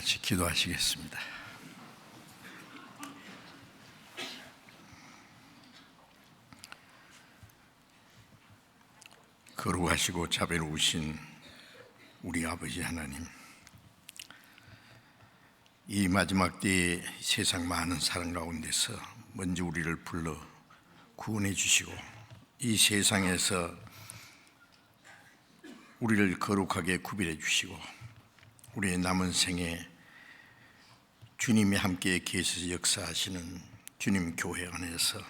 같이 기도하시겠습니다. 거룩하시고 자비로우신 우리 아버지 하나님, 이 마지막 때에 세상 많은 사람 가운데서 먼저 우리를 불러 구원해 주시고 이 세상에서 우리를 거룩하게 구별해 주시고 우리의 남은 생에 주님이 함께 계셔서 역사하시는 주님 교회 안에서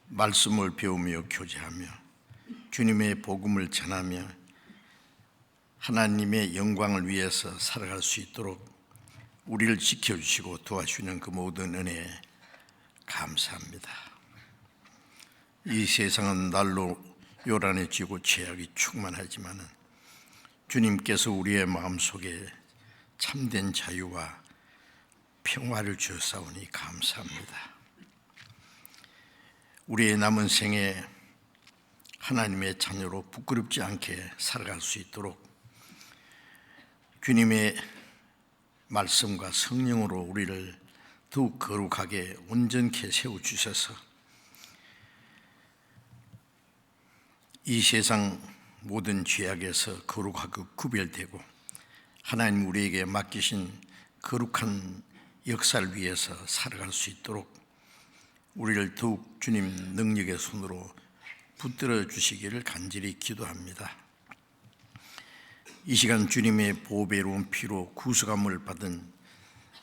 말씀을 배우며 교제하며 주님의 복음을 전하며 하나님의 영광을 위해서 살아갈 수 있도록 우리를 지켜주시고 도와주시는 그 모든 은혜에 감사합니다. 이 세상은 날로 요란해지고 죄악이 충만하지만 주님께서 우리의 마음속에 참된 자유와 평화를 주사오니 감사합니다. 우리의 남은 생에 하나님의 자녀로 부끄럽지 않게 살아갈 수 있도록 주님의 말씀과 성령으로 우리를 더욱 거룩하게 온전케 세워주셔서 이 세상 모든 죄악에서 거룩하고 구별되고 하나님 우리에게 맡기신 거룩한 역사를 위해서 살아갈 수 있도록 우리를 더욱 주님 능력의 손으로 붙들어 주시기를 간절히 기도합니다. 이 시간 주님의 보배로운 피로 구속함을 받은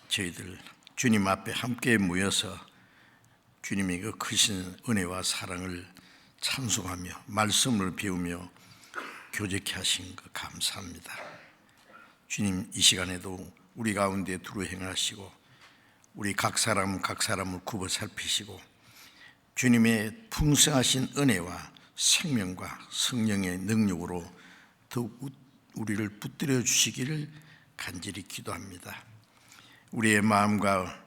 저희들 주님 앞에 함께 모여서 주님의 그 크신 은혜와 사랑을 찬송하며 말씀을 배우며 교제케 하신 것 감사합니다. 주님, 이 시간에도 우리 가운데 두루 행하시고 우리 각 사람을 굽어 살피시고 주님의 풍성하신 은혜와 생명과 성령의 능력으로 더욱 우리를 붙들어 주시기를 간절히 기도합니다. 우리의 마음과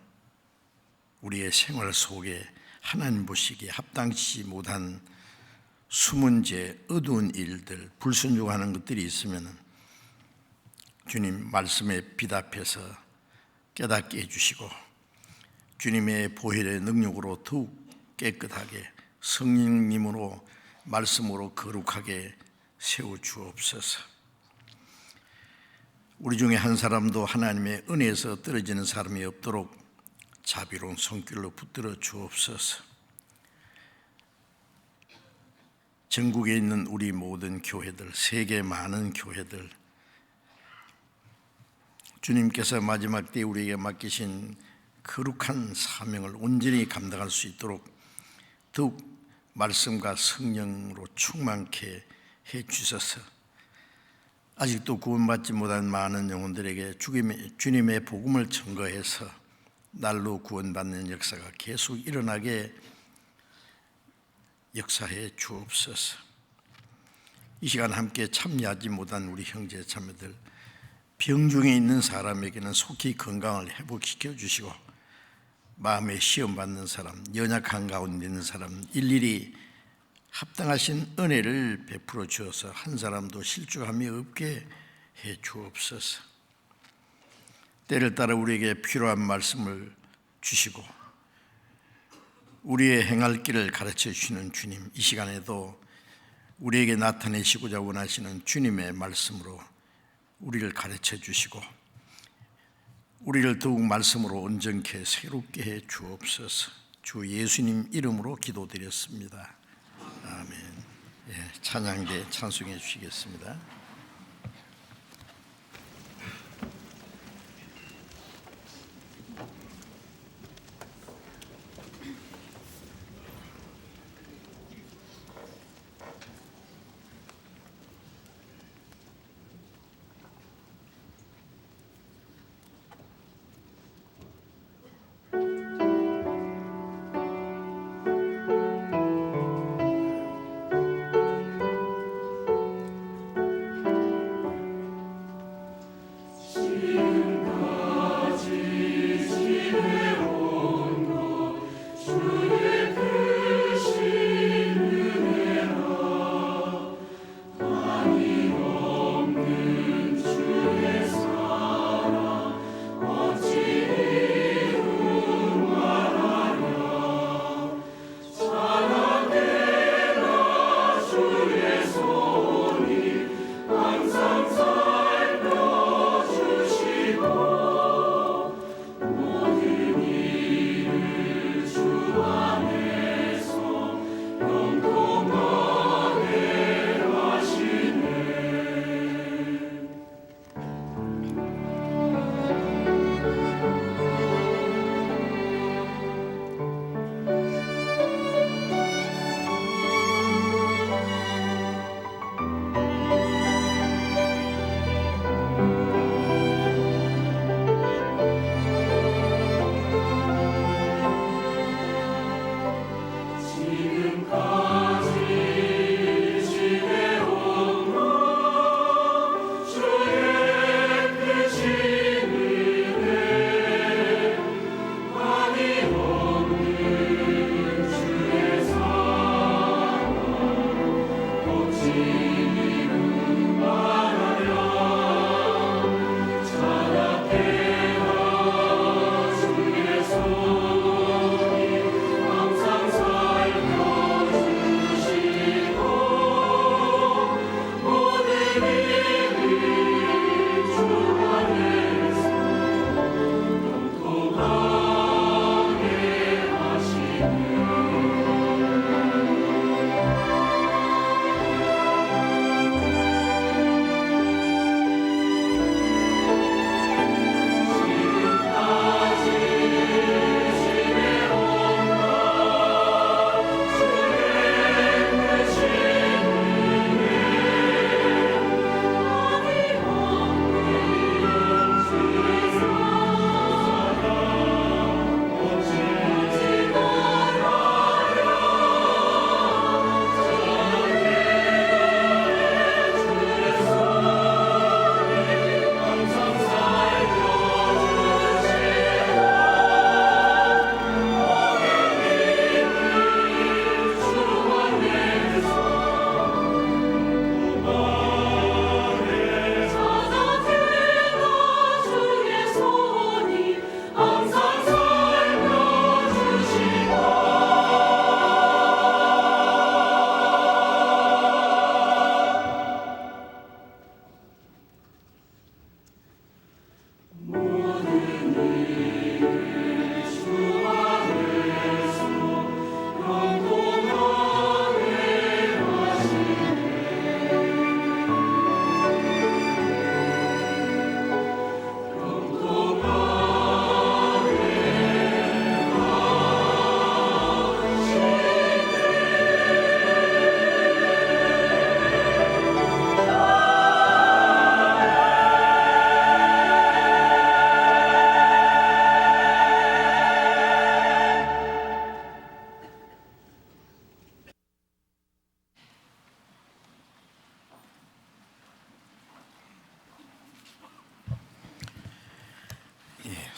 우리의 생활 속에 하나님 보시기에 합당치 못한 숨은 죄, 어두운 일들, 불순종하는 것들이 있으면 주님 말씀에 비답해서 깨닫게 해주시고 주님의 보혈의 능력으로 더욱 깨끗하게 성령님으로 말씀으로 거룩하게 세워주옵소서. 우리 중에 한 사람도 하나님의 은혜에서 떨어지는 사람이 없도록 자비로운 손길로 붙들어 주옵소서. 전국에 있는 우리 모든 교회들, 세계 많은 교회들, 주님께서 마지막 때 우리에게 맡기신 거룩한 사명을 온전히 감당할 수 있도록 더욱 말씀과 성령으로 충만케 해주셔서 아직도 구원받지 못한 많은 영혼들에게 주님의 복음을 증거해서 날로 구원받는 역사가 계속 일어나게 역사해 주옵소서. 이 시간 함께 참여하지 못한 우리 형제 자매들, 병중에 있는 사람에게는 속히 건강을 회복시켜 주시고 마음에 시험 받는 사람, 연약한 가운데 있는 사람 일일이 합당하신 은혜를 베풀어 주어서 한 사람도 실족함이 없게 해 주옵소서. 때를 따라 우리에게 필요한 말씀을 주시고 우리의 행할 길을 가르쳐 주시는 주님, 이 시간에도 우리에게 나타내시고자 원하시는 주님의 말씀으로 우리를 가르쳐 주시고 우리를 더욱 말씀으로 온전케 새롭게 해 주옵소서. 주 예수님 이름으로 기도드렸습니다. 아멘. 찬양대 찬송해 주시겠습니다.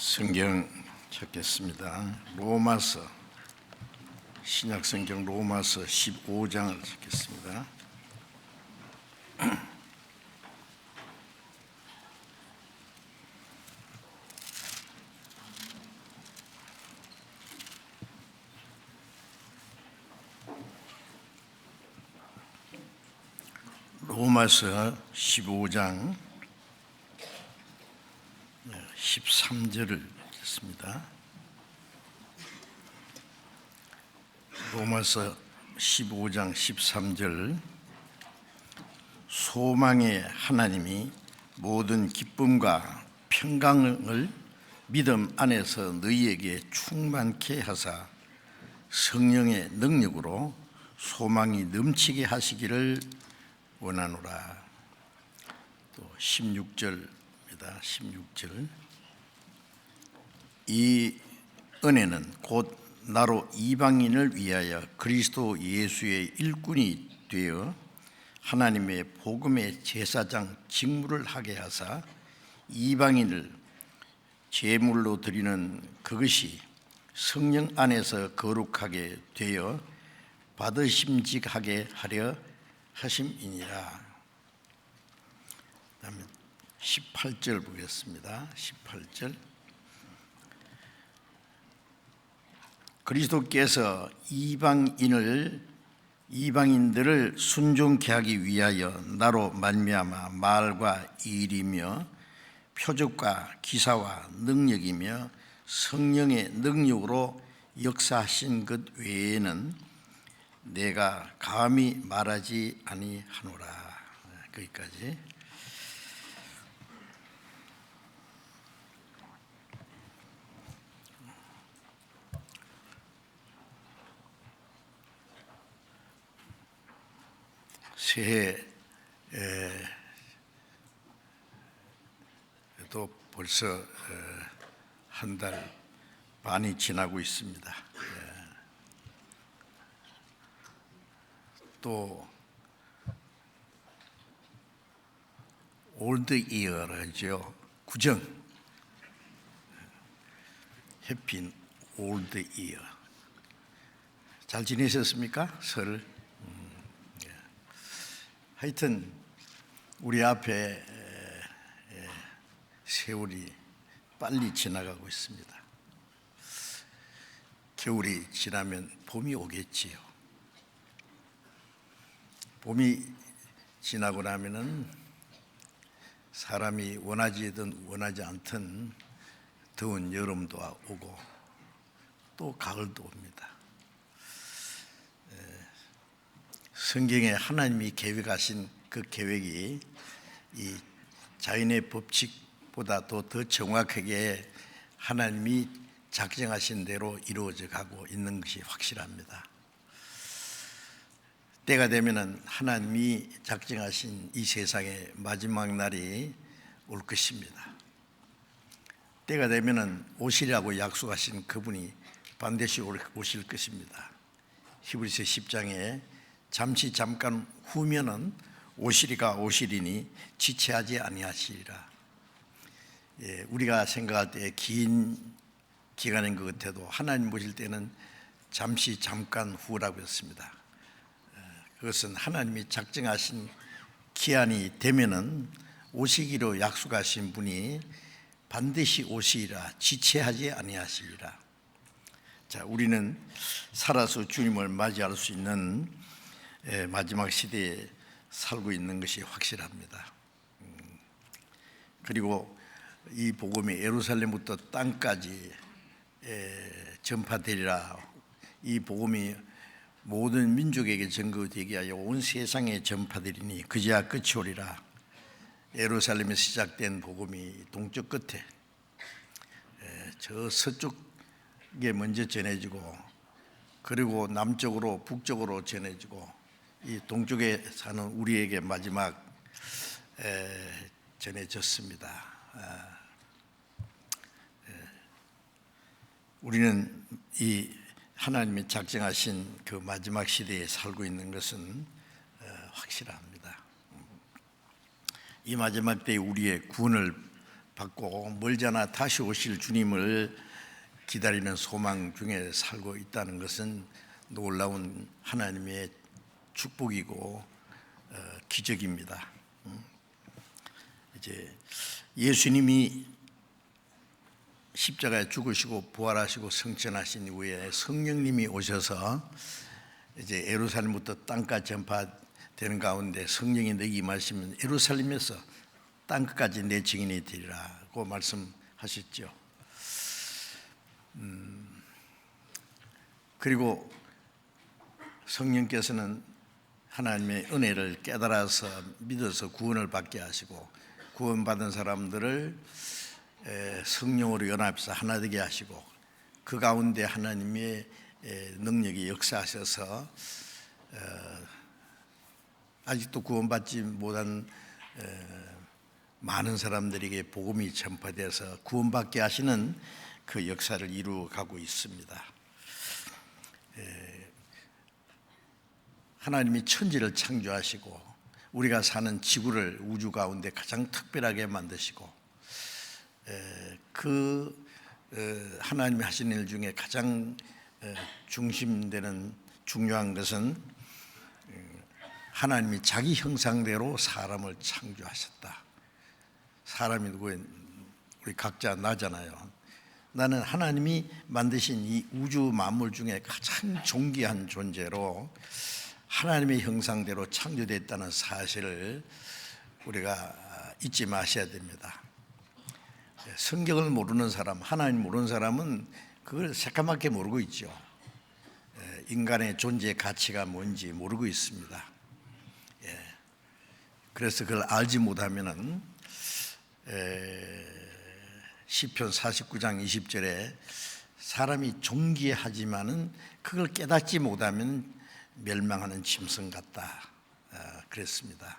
성경 찾겠습니다. 로마서, 신약성경 로마서 15장을 찾겠습니다. 로마서 15장 13절을 읽겠습니다. 로마서 15장 13절. 소망의 하나님이 모든 기쁨과 평강을 믿음 안에서 너희에게 충만케 하사 성령의 능력으로 소망이 넘치게 하시기를 원하노라. 또 16절입니다. 16절. 이 은혜는 곧 나로 이방인을 위하여 그리스도 예수의 일꾼이 되어 하나님의 복음의 제사장 직무를 하게 하사 이방인을 제물로 드리는 그것이 성령 안에서 거룩하게 되어 받으심직하게 하려 하심이니라. 그다음에 18절 보겠습니다. 18절. 그리스도께서 이방인들을 순종케 하기 위하여 나로 말미암아 말과 일이며 표적과 기사와 능력이며 성령의 능력으로 역사하신 것 외에는 내가 감히 말하지 아니하노라. 거기까지. 새해에도 벌써 한 달 반이 지나고 있습니다. 또 올드 이어라죠. 구정. 해피 올드 이어. 잘 지내셨습니까? 설. 하여튼 우리 앞에 세월이 빨리 지나가고 있습니다. 겨울이 지나면 봄이 오겠지요. 봄이 지나고 나면은 사람이 원하지든 원하지 않든 더운 여름도 오고 또 가을도 옵니다. 성경에 하나님이 계획하신 그 계획이 이 자연의 법칙보다 더 정확하게 하나님이 작정하신 대로 이루어져 가고 있는 것이 확실합니다. 때가 되면은 하나님이 작정하신 이 세상의 마지막 날이 올 것입니다. 때가 되면은 오시라고 약속하신 그분이 반드시 오실 것입니다. 히브리서 10장에 잠시 잠깐 후면은 오시리가 오시리니 지체하지 아니하시리라. 우리가 생각할 때 긴 기간인 것 같아도 하나님 보실 때는 잠시 잠깐 후라고 했습니다. 그것은 하나님이 작정하신 기한이 되면은 오시기로 약속하신 분이 반드시 오시리라. 지체하지 아니하시리라. 자, 우리는 살아서 주님을 맞이할 수 있는 마지막 시대에 살고 있는 것이 확실합니다. 그리고 이 복음이 예루살렘부터 땅까지 전파되리라. 이 복음이 모든 민족에게 증거되게 하여 온 세상에 전파되리니 그제야 끝이 오리라. 예루살렘에 시작된 복음이 동쪽 끝에 저 서쪽에 먼저 전해지고 그리고 남쪽으로 북쪽으로 전해지고 이 동쪽에 사는 우리에게 마지막 전해졌습니다. 우리는 이 하나님이 작정하신 그 마지막 시대에 살고 있는 것은 확실합니다. 이 마지막 때에 우리의 구원을 받고 멀잖아 다시 오실 주님을 기다리는 소망 중에 살고 있다는 것은 놀라운 하나님의 축복이고 기적입니다. 이제 예수님이 십자가에 죽으시고 부활하시고 승천하신 이후에 성령님이 오셔서 이제 예루살렘부터 땅까지 전파되는 가운데 성령이 너희 임하시면 예루살렘에서 땅끝까지 내 증인이 되리라고 말씀하셨죠. 그리고 성령께서는 하나님의 은혜를 깨달아서 믿어서 구원을 받게 하시고 구원받은 사람들을 성령으로 연합해서 하나 되게 하시고 그 가운데 하나님의 능력이 역사하셔서 아직도 구원받지 못한 많은 사람들에게 복음이 전파돼서 구원받게 하시는 그 역사를 이루어가고 있습니다. 하나님이 천지를 창조하시고 우리가 사는 지구를 우주 가운데 가장 특별하게 만드시고 그 하나님이 하시는 일 중에 가장 중심되는 중요한 것은 하나님이 자기 형상대로 사람을 창조하셨다. 사람이 누구예요? 우리 각자 나잖아요. 나는 하나님이 만드신 이 우주 만물 중에 가장 존귀한 존재로 하나님의 형상대로 창조됐다는 사실을 우리가 잊지 마셔야 됩니다. 성경을 모르는 사람, 하나님 모르는 사람은 그걸 새까맣게 모르고 있죠. 인간의 존재의 가치가 뭔지 모르고 있습니다. 그래서 그걸 알지 못하면은 시편 49장 20절에 사람이 존귀하지만은 그걸 깨닫지 못하면 멸망하는 짐승 같다 그랬습니다.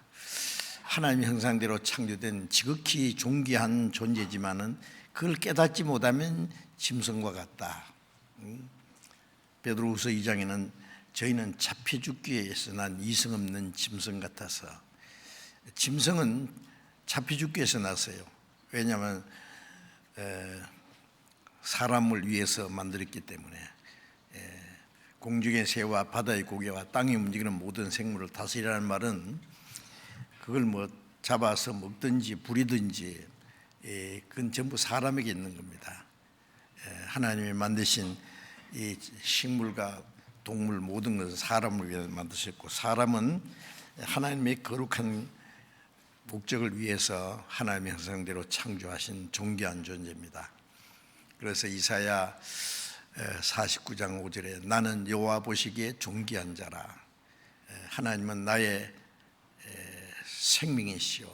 하나님의 형상대로 창조된 지극히 존귀한 존재지만은 그걸 깨닫지 못하면 짐승과 같다. 베드로후서 2장에는 저희는 잡혀 죽기 위해서 난 이성 없는 짐승 같아서, 짐승은 잡혀 죽기 위해서 났어요. 왜냐하면 사람을 위해서 만들었기 때문에. 공중의 새와 바다의 고기와 땅에 움직이는 모든 생물을 다스리라는 말은 그걸 뭐 잡아서 먹든지 부리든지 그건 전부 사람에게 있는 겁니다. 하나님이 만드신 이 식물과 동물 모든 것은 사람을 위해 만드셨고, 사람은 하나님의 거룩한 목적을 위해서 하나님의 형상대로 창조하신 존귀한 존재입니다. 그래서 이사야 49장 5절에 나는 여호와 보시기에 존귀한 자라. 하나님은 나의 생명이시오,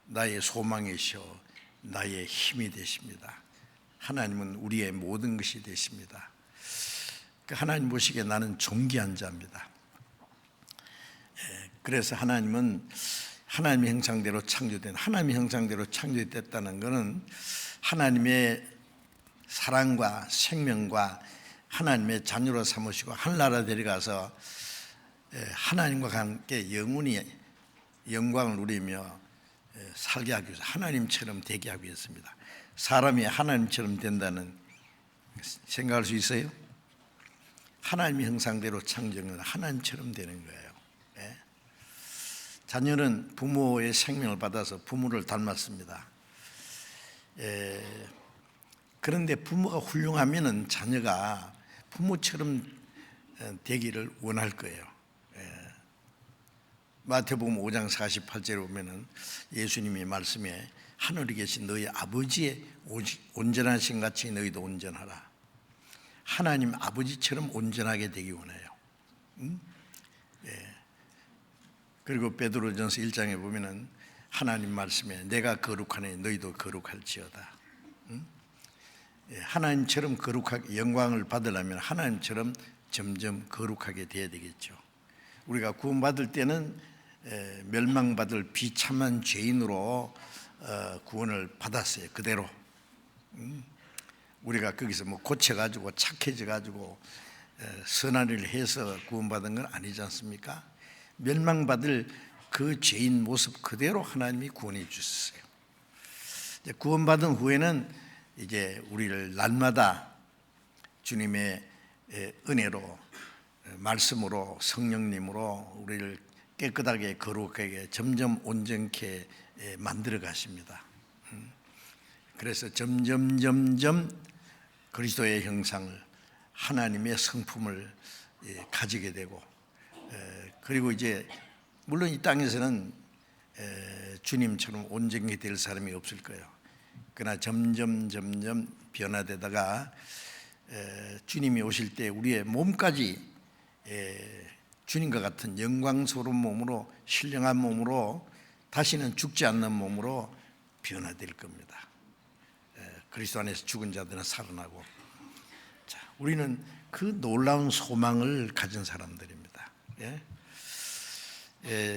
나의 소망이시오, 나의 힘이 되십니다. 하나님은 우리의 모든 것이 되십니다. 하나님 보시기에 나는 존귀한 자입니다. 그래서 하나님은 하나님의 형상대로 창조된, 하나님의 형상대로 창조됐다는 것은 하나님의 사랑과 생명과 하나님의 자녀로 삼으시고 하늘나라 데려가서 하나님과 함께 영원히 영광을 누리며 살게 하기 위해서, 하나님처럼 되게 하기 위해서입니다. 사람이 하나님처럼 된다는 생각할 수 있어요? 하나님의 형상대로 창조는 하나님처럼 되는 거예요. 자녀는 부모의 생명을 받아서 부모를 닮았습니다. 그런데 부모가 훌륭하면은 자녀가 부모처럼 되기를 원할 거예요. 마태복음 5장 48절에 보면은 예수님이 말씀에 하늘에 계신 너희 아버지의 온전하신 같이 너희도 온전하라. 하나님 아버지처럼 온전하게 되기 원해요. 그리고 베드로전서 1장에 보면은 하나님 말씀에 내가 거룩하니 너희도 거룩할지어다. 하나님처럼 거룩하게 영광을 받으려면 하나님처럼 점점 거룩하게 돼야 되겠죠. 우리가 구원받을 때는 멸망받을 비참한 죄인으로 구원을 받았어요. 그대로. 우리가 거기서 뭐 고쳐가지고 착해져가지고 선한 일을 해서 구원받은 건 아니지 않습니까? 멸망받을 그 죄인 모습 그대로 하나님이 구원해 주셨어요. 이제 구원받은 후에는 이제 우리를 날마다 주님의 은혜로, 말씀으로, 성령님으로 우리를 깨끗하게 거룩하게 점점 온전케 만들어 가십니다. 그래서 점점 그리스도의 형상을, 하나님의 성품을 가지게 되고, 그리고 이제 물론 이 땅에서는 주님처럼 온전히 될 사람이 없을 거예요. 그러나 점점 변화되다가 주님이 오실 때 우리의 몸까지 주님과 같은 영광스러운 몸으로, 신령한 몸으로, 다시는 죽지 않는 몸으로 변화될 겁니다. 그리스도 안에서 죽은 자들은 살아나고, 자, 우리는 그 놀라운 소망을 가진 사람들입니다.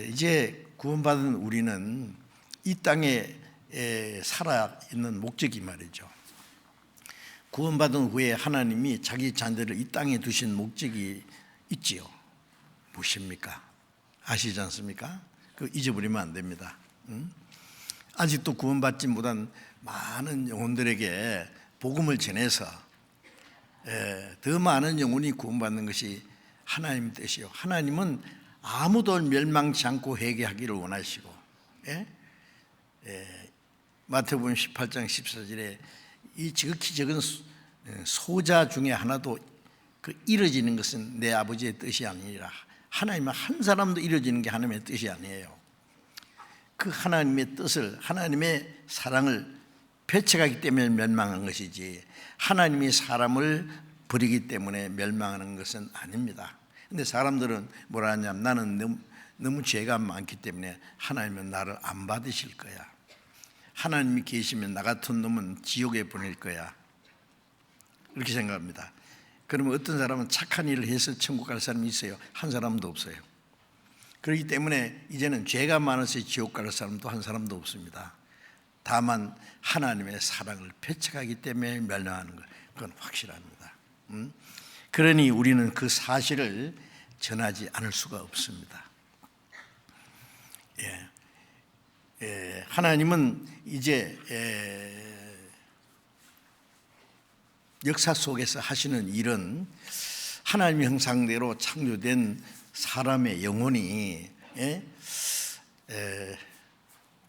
이제 구원받은 우리는 이 땅에 살아있는 목적이 말이죠. 구원받은 후에 하나님이 자기 자녀들을 이 땅에 두신 목적이 있지요. 무엇입니까? 아시지 않습니까? 그 잊어버리면 안 됩니다. 아직도 구원받지 못한 많은 영혼들에게 복음을 전해서 더 많은 영혼이 구원받는 것이 하나님 뜻이요. 하나님은 아무도 멸망치 않고 회개하기를 원하시고, 마태복음 18장 14절에 이 지극히 적은 소자 중에 하나도 그 이루어지는 것은 내 아버지의 뜻이 아니라, 하나님은 한 사람도 이루어지는 게 하나님의 뜻이 아니에요. 그 하나님의 뜻을, 하나님의 사랑을 배척하기 때문에 멸망한 것이지, 하나님이 사람을 버리기 때문에 멸망하는 것은 아닙니다. 근데 사람들은 뭐라 하냐면, 나는 너무 죄가 많기 때문에 하나님은 나를 안 받으실 거야, 하나님이 계시면 나 같은 놈은 지옥에 보낼 거야, 이렇게 생각합니다. 그러면 어떤 사람은 착한 일을 해서 천국 갈 사람이 있어요? 한 사람도 없어요. 그렇기 때문에 이제는 죄가 많아서 지옥 갈 사람도 한 사람도 없습니다. 다만 하나님의 사랑을 배척하기 때문에 멸망하는 것, 그건 확실합니다. 그러니 우리는 그 사실을 전하지 않을 수가 없습니다. 하나님은 이제 역사 속에서 하시는 일은 하나님의 형상대로 창조된 사람의 영혼이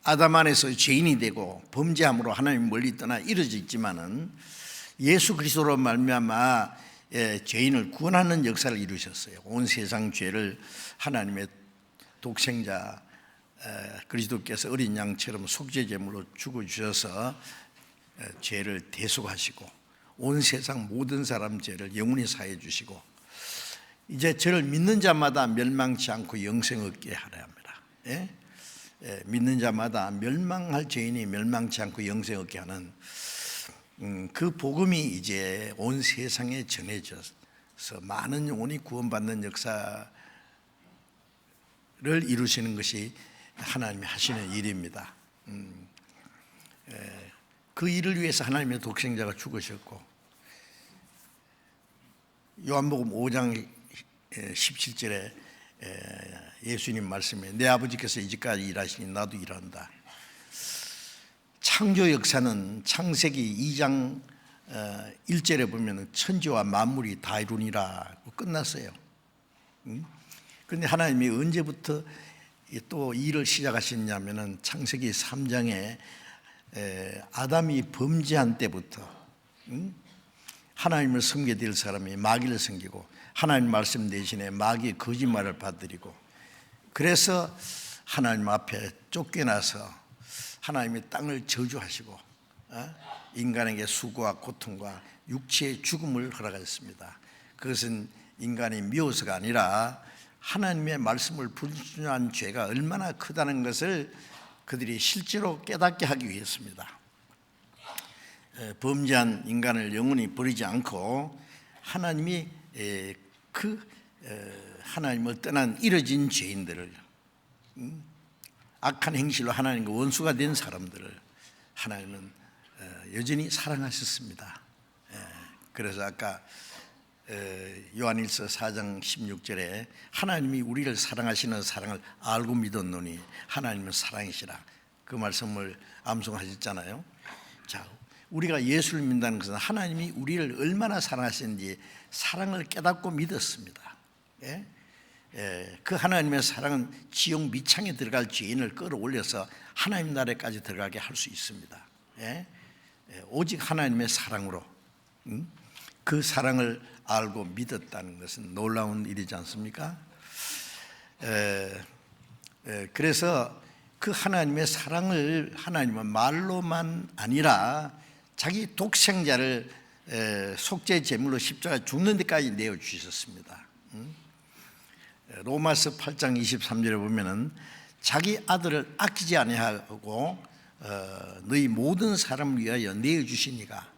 아담 안에서 죄인이 되고 범죄함으로 하나님 멀리 떠나 이루어져 있지만은, 예수 그리스도로 말미암아 죄인을 구원하는 역사를 이루셨어요. 온 세상 죄를 하나님의 독생자 그리스도께서 어린 양처럼 속죄 제물로 죽어주셔서 죄를 대속하시고, 온 세상 모든 사람 죄를 영원히 사해 주시고, 이제 저를 믿는 자마다 멸망치 않고 영생 얻게 하려 합니다. 믿는 자마다 멸망할 죄인이 멸망치 않고 영생 얻게 하는 그 복음이 이제 온 세상에 전해져서 많은 영혼이 구원받는 역사를 이루시는 것이 하나님이 하시는 일입니다. 그 일을 위해서 하나님의 독생자가 죽으셨고, 요한복음 5장 17절에 예수님 말씀에 내 아버지께서 이제까지 일하시니 나도 일한다. 창조 역사는 창세기 2장 1절에 보면 천지와 만물이 다 이루니라고 끝났어요. 그런데 하나님이 언제부터 또 일을 시작하셨냐면은 창세기 3장에 아담이 범죄한 때부터 하나님을 섬기게 될 사람이 마귀를 섬기고, 하나님 말씀 대신에 마귀의 거짓말을 받들이고, 그래서 하나님 앞에 쫓겨나서 하나님의 땅을 저주하시고 인간에게 수고와 고통과 육체의 죽음을 허락하셨습니다. 그것은 인간이 미워서가 아니라 하나님의 말씀을 불순종한 죄가 얼마나 크다는 것을 그들이 실제로 깨닫게 하기 위해서입니다. 범죄한 인간을 영원히 버리지 않고 하나님이 하나님을 떠난 이뤄진 죄인들을, 악한 행실로 하나님과 원수가 된 사람들을 하나님은 여전히 사랑하셨습니다. 그래서 아까 요한일서 4장 16절에 하나님이 우리를 사랑하시는 사랑을 알고 믿었노니 하나님은 사랑이시라. 그 말씀을 암송하셨잖아요. 자, 우리가 예수를 믿는다는 것은 하나님이 우리를 얼마나 사랑하시는지 사랑을 깨닫고 믿었습니다. 예? 그 하나님의 사랑은 지옥 미창에 들어갈 죄인을 끌어올려서 하나님 나라에까지 들어가게 할 수 있습니다. 오직 하나님의 사랑으로 그 사랑을 알고 믿었다는 것은 놀라운 일이지 않습니까? 그래서 그 하나님의 사랑을 하나님은 말로만 아니라 자기 독생자를 속죄 제물로 십자가에 죽는 데까지 내어주셨습니다. 로마서 8장 23절에 보면은 자기 아들을 아끼지 아니하고 너희 모든 사람을 위하여 내어주시니가,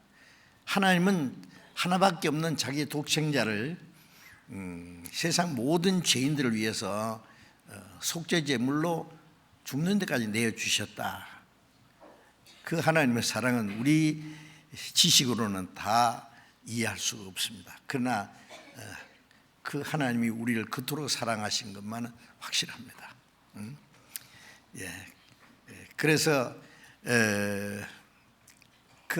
하나님은 하나밖에 없는 자기 독생자를 세상 모든 죄인들을 위해서 속죄 제물로 죽는 데까지 내어주셨다. 그 하나님의 사랑은 우리 지식으로는 다 이해할 수가 없습니다. 그러나 그 하나님이 우리를 그토록 사랑하신 것만은 확실합니다. 그래서 그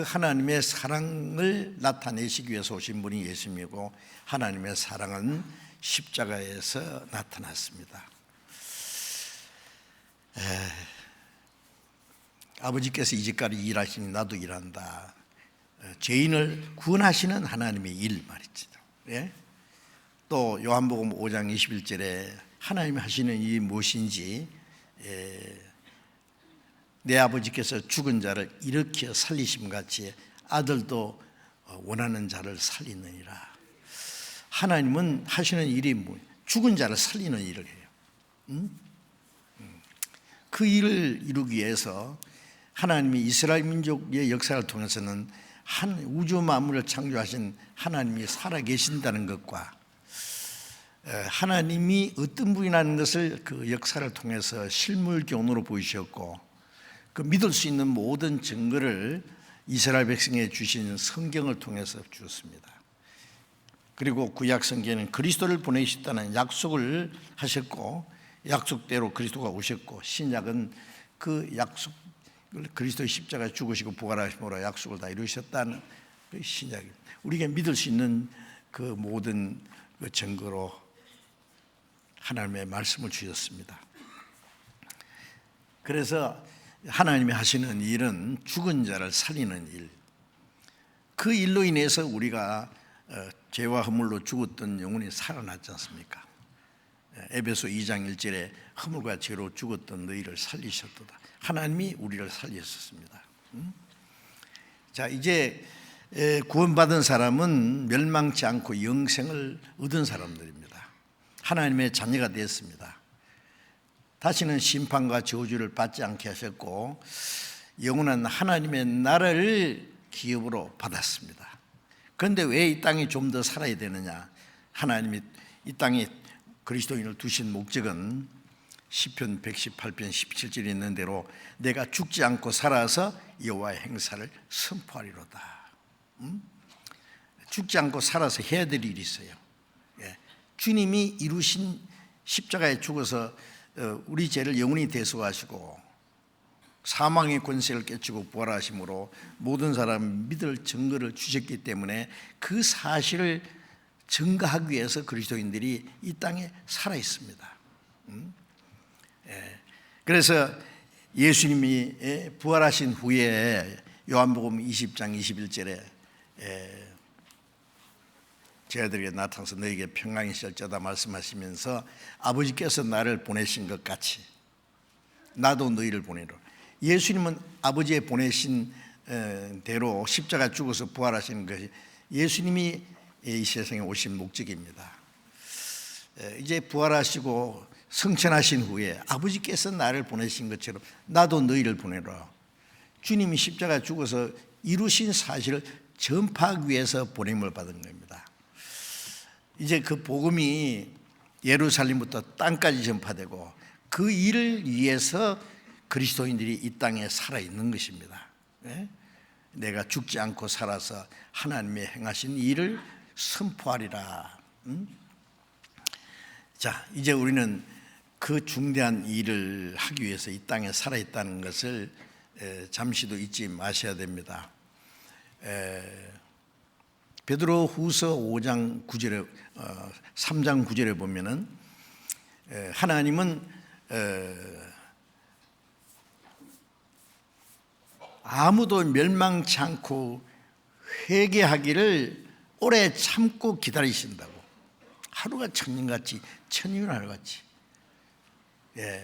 하나님의 사랑을 나타내시기 위해서 오신 분이 예수님이고, 하나님의 사랑은 십자가에서 나타났습니다. 아버지께서 이제까지 일하시니 나도 일한다. 죄인을 구원하시는 하나님의 일 말이죠. 또 요한복음 5장 21절에 하나님이 하시는 일이 무엇인지, 내 아버지께서 죽은 자를 일으켜 살리심 같이 아들도 원하는 자를 살리느니라. 하나님은 하시는 일이 죽은 자를 살리는 일을 해요. 그 일을 이루기 위해서 하나님이 이스라엘 민족의 역사를 통해서는 한 우주 만물을 창조하신 하나님이 살아계신다는 것과 하나님이 어떤 분이라는 것을 그 역사를 통해서 실물교훈으로 보이셨고, 그 믿을 수 있는 모든 증거를 이스라엘 백성에 주신 성경을 통해서 주었습니다. 그리고 구약 성경에는 그리스도를 보내셨다는 약속을 하셨고, 약속대로 그리스도가 오셨고, 신약은 그 약속, 그리스도의 십자가에 죽으시고 부활하심으로 약속을 다 이루셨다는 그 신약입니다. 우리가 믿을 수 있는 그 모든 그 증거로 하나님의 말씀을 주셨습니다. 그래서 하나님이 하시는 일은 죽은 자를 살리는 일, 그 일로 인해서 우리가 죄와 허물로 죽었던 영혼이 살아났지 않습니까? 에베소 2장 1절에 허물과 죄로 죽었던 너희를 살리셨도다. 하나님이 우리를 살리셨습니다. 자, 이제 구원받은 사람은 멸망치 않고 영생을 얻은 사람들입니다. 하나님의 자녀가 되었습니다. 다시는 심판과 저주를 받지 않게 하셨고, 영원한 하나님의 나라를 기업으로 받았습니다. 그런데 왜 이 땅이 좀 더 살아야 되느냐? 하나님이 이 땅에 그리스도인을 두신 목적은 시편 118편 17절에 있는 대로 내가 죽지 않고 살아서 여호와의 행사를 선포하리로다. 죽지 않고 살아서 해야 될 일이 있어요. 주님이 이루신 십자가에 죽어서 우리 죄를 영원히 대속하시고 사망의 권세를 깨치고 부활하심으로 모든 사람 믿을 증거를 주셨기 때문에 그 사실을 증거하기 위해서 그리스도인들이 이 땅에 살아 있습니다. 그래서 예수님이 부활하신 후에 요한복음 20장 21절에 제자들에게 나타나서 너에게 평강이 있을지어다 말씀하시면서 아버지께서 나를 보내신 것 같이 나도 너희를 보내리라. 예수님은 아버지의 보내신 대로 십자가 죽어서 부활하시는 것이 예수님이 이 세상에 오신 목적입니다. 이제 부활하시고 성천하신 후에 아버지께서 나를 보내신 것처럼 나도 너희를 보내라. 주님이 십자가에 죽어서 이루신 사실을 전파하기 위해서 보냄을 받은 겁니다. 이제 그 복음이 예루살렘부터 땅까지 전파되고 그 일을 위해서 그리스도인들이 이 땅에 살아있는 것입니다. 내가 죽지 않고 살아서 하나님의 행하신 일을 선포하리라. 자, 이제 우리는 그 중대한 일을 하기 위해서 이 땅에 살아있다는 것을 잠시도 잊지 마셔야 됩니다. 베드로후서 5장 9절에 3장 9절에 보면은 하나님은 아무도 멸망치 않고 회개하기를 오래 참고 기다리신다고. 하루가 천년같이, 천년 하루같이.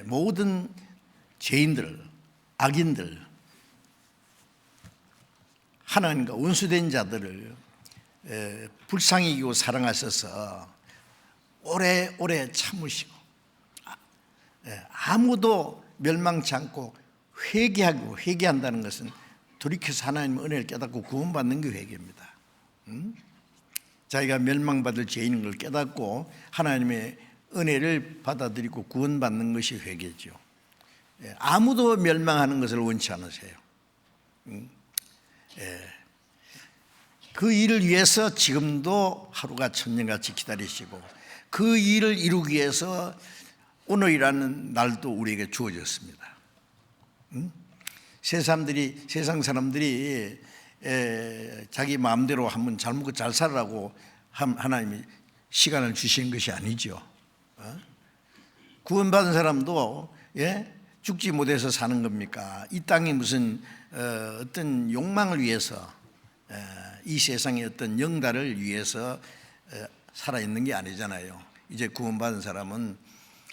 모든 죄인들, 악인들, 하나님과 원수된 자들을 불쌍히 여기고 사랑하셔서 오래 참으시고, 아무도 멸망치 않고 회개한다는 것은 돌이켜서 하나님의 은혜를 깨닫고 구원받는 게 회개입니다. 자기가 멸망받을 죄인인 걸 깨닫고 하나님의 은혜를 받아들이고 구원받는 것이 회개죠. 아무도 멸망하는 것을 원치 않으세요. 그 일을 위해서 지금도 하루가 천년같이 기다리시고, 그 일을 이루기 위해서 오늘이라는 날도 우리에게 주어졌습니다. 세상 사람들이 자기 마음대로 한번 잘 먹고 잘 살으라고 하나님이 시간을 주신 것이 아니죠. 구원받은 사람도 죽지 못해서 사는 겁니까? 이 땅이 무슨 어떤 욕망을 위해서, 이 세상의 어떤 영달을 위해서 살아있는 게 아니잖아요. 이제 구원받은 사람은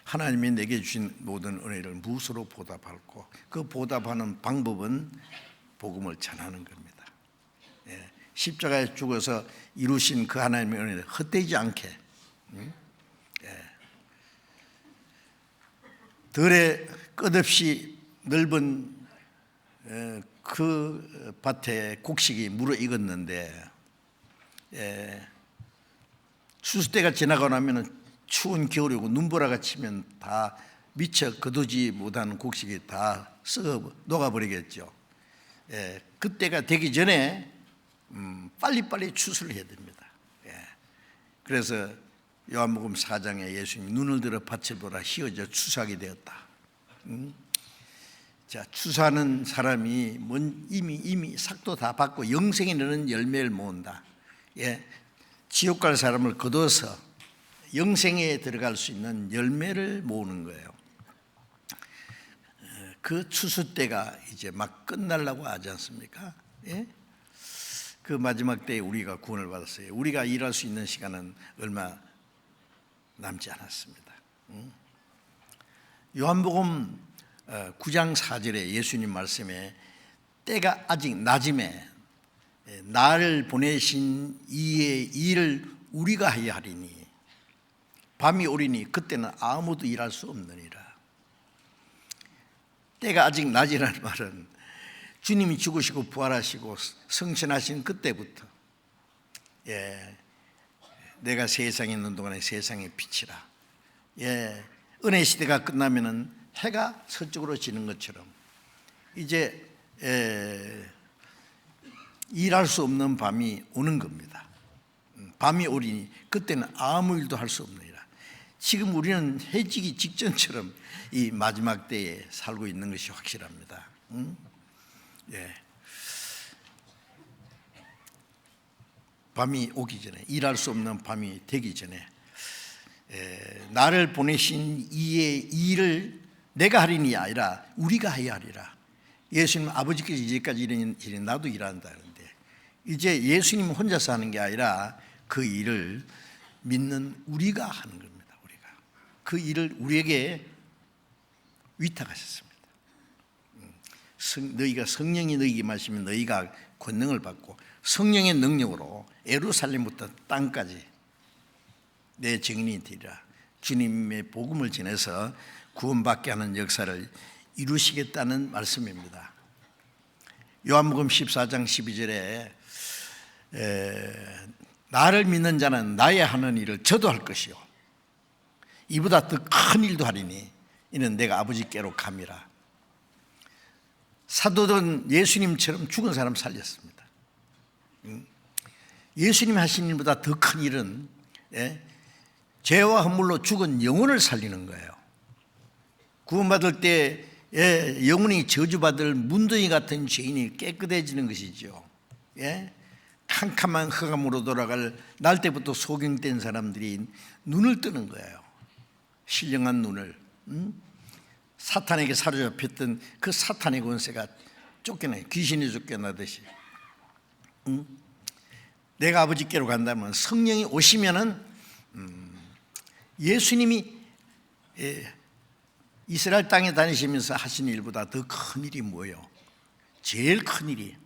하나님이 내게 주신 모든 은혜를 무엇으로 보답할고, 그 보답하는 방법은 복음을 전하는 겁니다. 십자가에 죽어서 이루신 그 하나님의 은혜를 헛되지 않게, 들에 끝없이 넓은 그 밭에 곡식이 무르익었는데, 추수때가 지나고 나면 추운 겨울이고 눈보라가 치면 다 미처 거두지 못하는 곡식이 다 썩어 녹아버리겠죠. 그때가 되기 전에 빨리빨리 추수를 해야 됩니다. 그래서 요한복음 4장에 예수님이 눈을 들어 밭을 보라 휘어져 추수하게 되었다. 자, 추수하는 사람이 이미 삭도 다 받고 영생에 이르는 열매를 모은다. 지옥 갈 사람을 거둬서 영생에 들어갈 수 있는 열매를 모으는 거예요. 그 추수 때가 이제 막 끝나려고 하지 않습니까? 그 마지막 때에 우리가 구원을 받았어요. 우리가 일할 수 있는 시간은 얼마 남지 않았습니다. 요한복음 9장 4절에 예수님 말씀에 때가 아직 낮음에 나를 보내신 이의 일을 우리가 해야 하리니 밤이 오리니 그때는 아무도 일할 수 없느니라. 때가 아직 낮이라는 말은 주님이 죽으시고 부활하시고 승천하신 그때부터 내가 세상에 있는 동안에 세상의 빛이라. 은혜 시대가 끝나면은 해가 서쪽으로 지는 것처럼 이제 일할 수 없는 밤이 오는 겁니다. 밤이 오리니 그때는 아무 일도 할 수 없느니라. 지금 우리는 해지기 직전처럼 이 마지막 때에 살고 있는 것이 확실합니다. 밤이 오기 전에, 일할 수 없는 밤이 되기 전에 나를 보내신 이의 일을 내가 하리니 아니라 우리가 해야 하리라. 예수님 아버지께서 이제까지 이런 일이 나도 일한다는데 이제 예수님 혼자서 하는 게 아니라 그 일을 믿는 우리가 하는 겁니다. 우리가 그 일을 우리에게 위탁하셨습니다. 너희가 성령이 너희에게 마시면 너희가 권능을 받고 성령의 능력으로 예루살렘부터 땅까지 내 증인이 되리라. 주님의 복음을 전해서 구원받게 하는 역사를 이루시겠다는 말씀입니다. 요한복음 14장 12절에 나를 믿는 자는 나의 하는 일을 저도 할 것이요 이보다 더 큰 일도 하리니 이는 내가 아버지께로 감이라. 사도들은 예수님처럼 죽은 사람 살렸습니다. 예수님 하신 일보다 더 큰 일은 죄와 허물로 죽은 영혼을 살리는 거예요. 구원받을 때 영원히 저주받을 문둥이 같은 죄인이 깨끗해지는 것이죠. 캄캄한 흑암으로 돌아갈 날 때부터 소경된 사람들이 눈을 뜨는 거예요. 신령한 눈을. 사탄에게 사로잡혔던 그 사탄의 권세가 쫓겨나요. 귀신이 쫓겨나듯이. 내가 아버지께로 간다면, 성령이 오시면은 예수님이 이스라엘 땅에 다니시면서 하신 일보다 더 큰 일이 뭐예요? 제일 큰 일이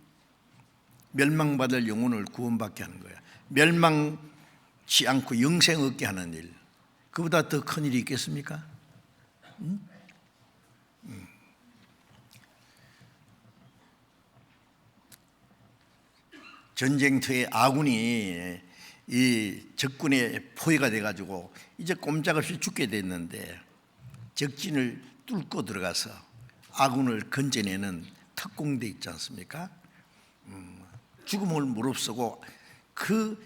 멸망받을 영혼을 구원받게 하는 거예요. 멸망치 않고 영생 얻게 하는 일, 그보다 더 큰 일이 있겠습니까? 전쟁터에 아군이 이 적군의 포위가 돼가지고 이제 꼼짝없이 죽게 됐는데, 적진을 뚫고 들어가서 아군을 건져내는 특공대 있지 않습니까? 죽음을 무릅쓰고 그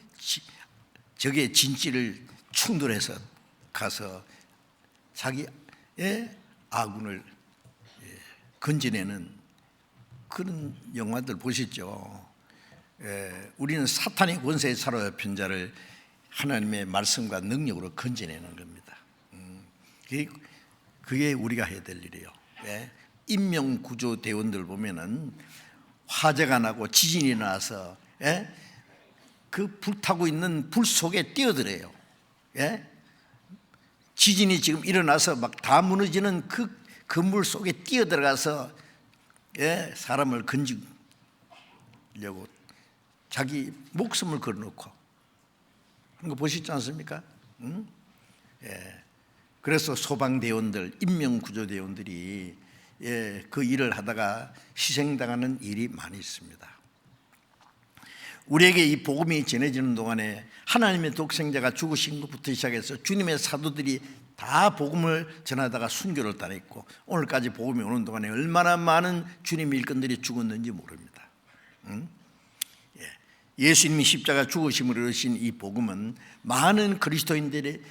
적의 진지를 충돌해서 가서 자기의 아군을 건져내는 그런 영화들 보시죠. 우리는 사탄의 권세에 사로잡힌 자를 하나님의 말씀과 능력으로 건져내는 겁니다. 그게 우리가 해야 될 일이에요. 인명구조대원들 보면은 화재가 나고 지진이 나서 그 불타고 있는 불 속에 뛰어들어요. 지진이 지금 일어나서 막 다 무너지는 그 건물 속에 뛰어들어가서 사람을 건지려고 자기 목숨을 걸어놓고 그런 거 보시지 않습니까? 그래서 소방대원들, 인명구조대원들이 그 일을 하다가 희생당하는 일이 많이 있습니다. 우리에게 이 복음이 전해지는 동안에 하나님의 독생자가 죽으신 것부터 시작해서 주님의 사도들이 다 복음을 전하다가 순교를 당했고, 오늘까지 복음이 오는 동안에 얼마나 많은 주님의 일꾼들이 죽었는지 모릅니다. 예수님이 십자가 죽으심을 이루신 이 복음은 많은 그리스도인들의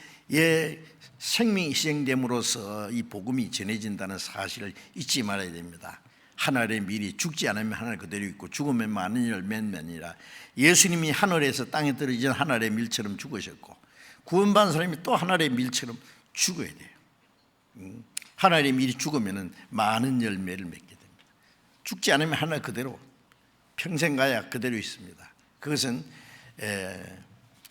생명이 희생됨으로써 이 복음이 전해진다는 사실을 잊지 말아야 됩니다. 하늘의 밀이 죽지 않으면 하늘 그대로 있고 죽으면 많은 열매니라. 예수님이 하늘에서 땅에 떨어진 하늘의 밀처럼 죽으셨고, 구원받은 사람이 또 하늘의 밀처럼 죽어야 돼요. 하늘의 밀이 죽으면 많은 열매를 맺게 됩니다. 죽지 않으면 하늘 그대로 평생 가야 그대로 있습니다. 그것은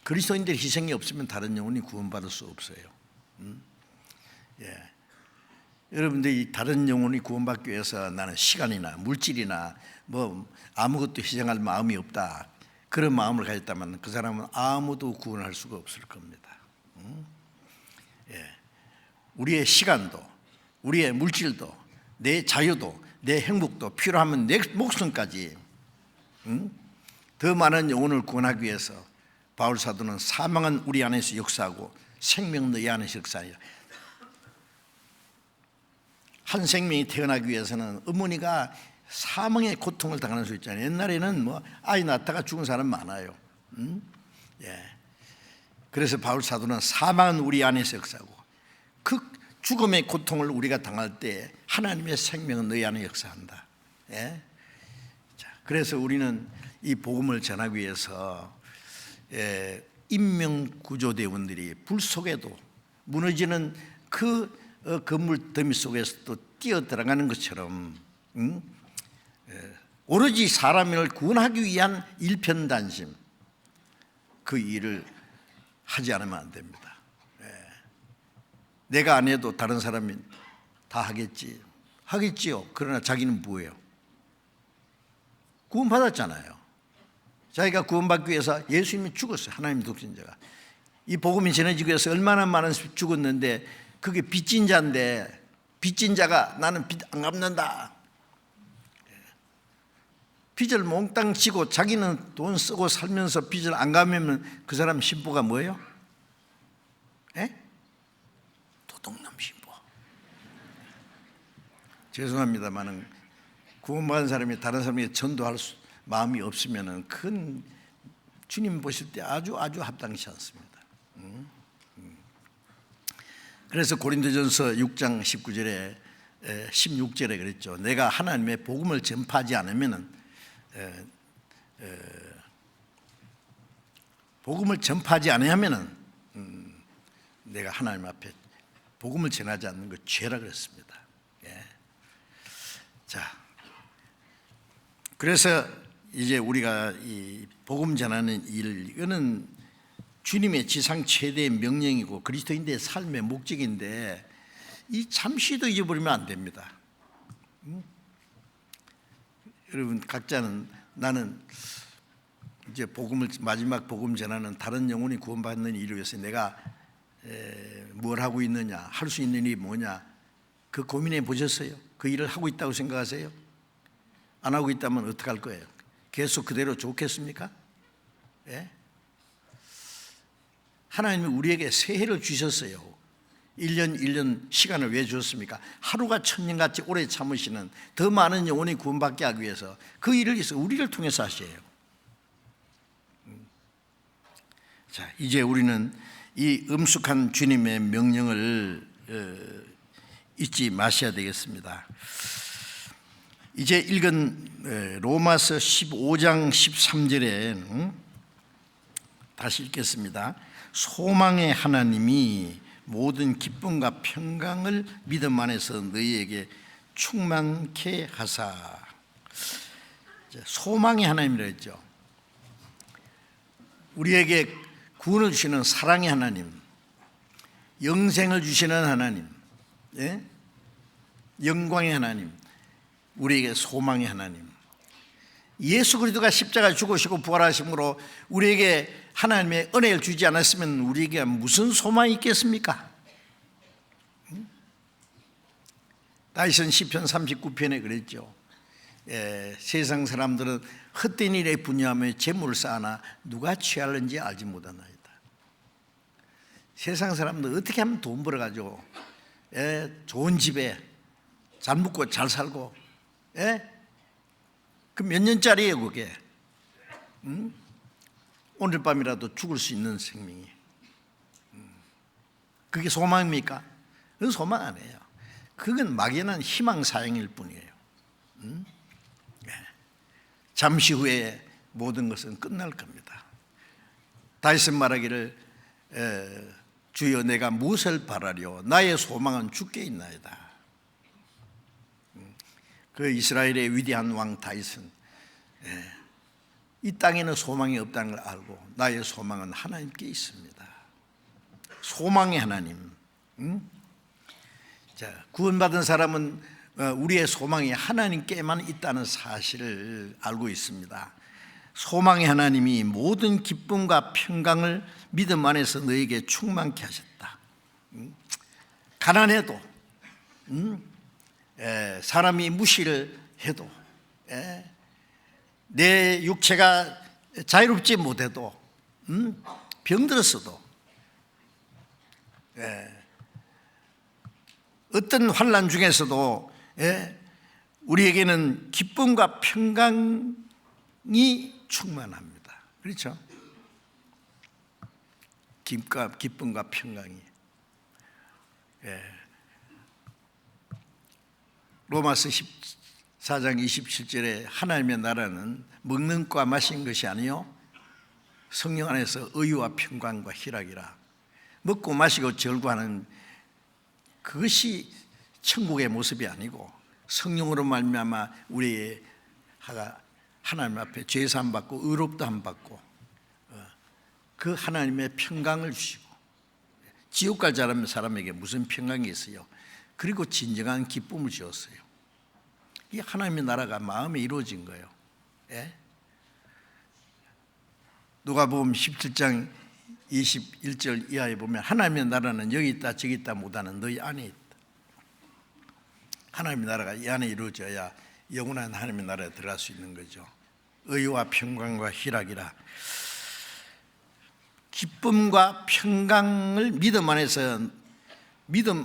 그리스도인들 희생이 없으면 다른 영혼이 구원받을 수 없어요. 여러분들이 다른 영혼이 구원받기 위해서 나는 시간이나 물질이나 뭐 아무것도 희생할 마음이 없다, 그런 마음을 가졌다면 그 사람은 아무도 구원할 수가 없을 겁니다. 우리의 시간도, 우리의 물질도, 내 자유도, 내 행복도 필요하면 내 목숨까지 더 많은 영혼을 구원하기 위해서 바울 사도는 사망은 우리 안에서 역사하고 생명은 너희 안에서 역사하리라. 한 생명이 태어나기 위해서는 어머니가 사망의 고통을 당하는 수 있잖아요. 옛날에는 뭐 아이 낳다가 죽은 사람 많아요. 그래서 바울 사도는 사망은 우리 안에서 역사하고 그 죽음의 고통을 우리가 당할 때 하나님의 생명은 너희 안에 역사한다. 그래서 우리는 이 복음을 전하기 위해서 인명구조대원들이 불 속에도 무너지는 그 건물 더미 속에서도 뛰어들어가는 것처럼 오로지 사람을 구원하기 위한 일편단심, 그 일을 하지 않으면 안 됩니다. 내가 안 해도 다른 사람이 다 하겠지요. 그러나 자기는 뭐예요? 구원받았잖아요. 자기가 구원받기 위해서 예수님이 죽었어요. 하나님 독생자가. 이 복음이 전해지기 위해서 얼마나 많은 사람이 죽었는데, 그게 빚진 자인데, 빚진 자가 나는 빚 안 갚는다, 빚을 몽땅 지고 자기는 돈 쓰고 살면서 빚을 안 갚으면 그 사람 신부가 뭐예요? 도둑놈 신부. 죄송합니다만은 구원받은 사람이 다른 사람에게 전도할 마음이 없으면은 큰 주님 보실 때 아주 합당치 않습니다. 그래서 고린도전서 6장 19절에 16절에 그랬죠. 내가 하나님의 복음을 전파하지 않으면은 복음을 전파하지 않으면은 내가 하나님 앞에 복음을 전하지 않는 것 죄라 그랬습니다. 예. 자, 그래서 이제 우리가 이 복음 전하는 일, 이거는 주님의 지상 최대의 명령이고 그리스도인들의 삶의 목적인데 이 잠시도 잊어버리면 안 됩니다. 여러분 각자는 나는 이제 복음을 마지막 복음 전하는 다른 영혼이 구원받는 일을 위해서 내가 뭘 하고 있느냐, 할 수 있는 일이 뭐냐, 그 고민해 보셨어요? 그 일을 하고 있다고 생각하세요? 안 하고 있다면 어떻게 할 거예요? 계속 그대로 좋겠습니까? 예? 하나님이 우리에게 새해를 주셨어요. 1년 1년 시간을 왜 주셨습니까? 하루가 천년같이 오래 참으시는 더 많은 영혼이 구원받게 하기 위해서 그 일을 위해서 우리를 통해서 하셔요. 자, 이제 우리는 이 엄숙한 주님의 명령을 잊지 마셔야 되겠습니다. 이제 읽은 로마서 15장 13절에 다시 읽겠습니다. 소망의 하나님이 모든 기쁨과 평강을 믿음 안에서 너희에게 충만케 하사. 소망의 하나님이라 했죠. 우리에게 구원을 주시는 사랑의 하나님, 영생을 주시는 하나님, 예? 영광의 하나님, 우리에게 소망의 하나님, 예수 그리스도가 십자가에 죽으시고 부활하심으로 우리에게 하나님의 은혜를 주지 않았으면 우리에게 무슨 소망이 있겠습니까? 다윗은 시편 39편에 그랬죠. 세상 사람들은 헛된 일에 분야하며 재물을 쌓아나 누가 취할는지 알지 못하나이다. 세상 사람들 어떻게 하면 돈 벌어가지고 좋은 집에 잘 묵고 잘 살고, 그 몇 년짜리예요 그게? 오늘 밤이라도 죽을 수 있는 생명이, 그게 소망입니까? 그건 소망 아니에요. 그건 막연한 희망 사항일 뿐이에요. 잠시 후에 모든 것은 끝날 겁니다. 다윗은 말하기를 주여 내가 무엇을 바라려? 나의 소망은 주께 있나이다. 그 이스라엘의 위대한 왕 다윗은 이 땅에는 소망이 없다는 걸 알고 나의 소망은 하나님께 있습니다. 소망의 하나님. 자, 구원받은 사람은 우리의 소망이 하나님께만 있다는 사실을 알고 있습니다. 소망의 하나님이 모든 기쁨과 평강을 믿음 안에서 너에게 충만케 하셨다. 가난해도, 사람이 무시를 해도, 내 육체가 자유롭지 못해도, 병들었어도, 어떤 환난 중에서도 우리에게는 기쁨과 평강이 충만합니다. 그렇죠? 기쁨과 평강이. 로마서 14장 27절에 하나님의 나라는 먹는 것과 마시는 것이 아니요 성령 안에서 의와 평강과 희락이라. 먹고 마시고 절구하는 그것이 천국의 모습이 아니고 성령으로 말미암아 우리의 하나님 앞에 죄사함 받고 의롭다함 받고 그 하나님의 평강을 주시고, 지옥 갈 사람에게 무슨 평강이 있어요? 그리고 진정한 기쁨을 주었어요. 이 하나님의 나라가 마음에 이루어진 거예요. 누가복음 17장 21절 이하에 보면 하나님의 나라는 여기 있다 저기 있다 못하는 너희 안에 있다. 하나님의 나라가 이 안에 이루어져야 영원한 하나님의 나라에 들어갈 수 있는 거죠. 의와 평강과 희락이라. 기쁨과 평강을 믿음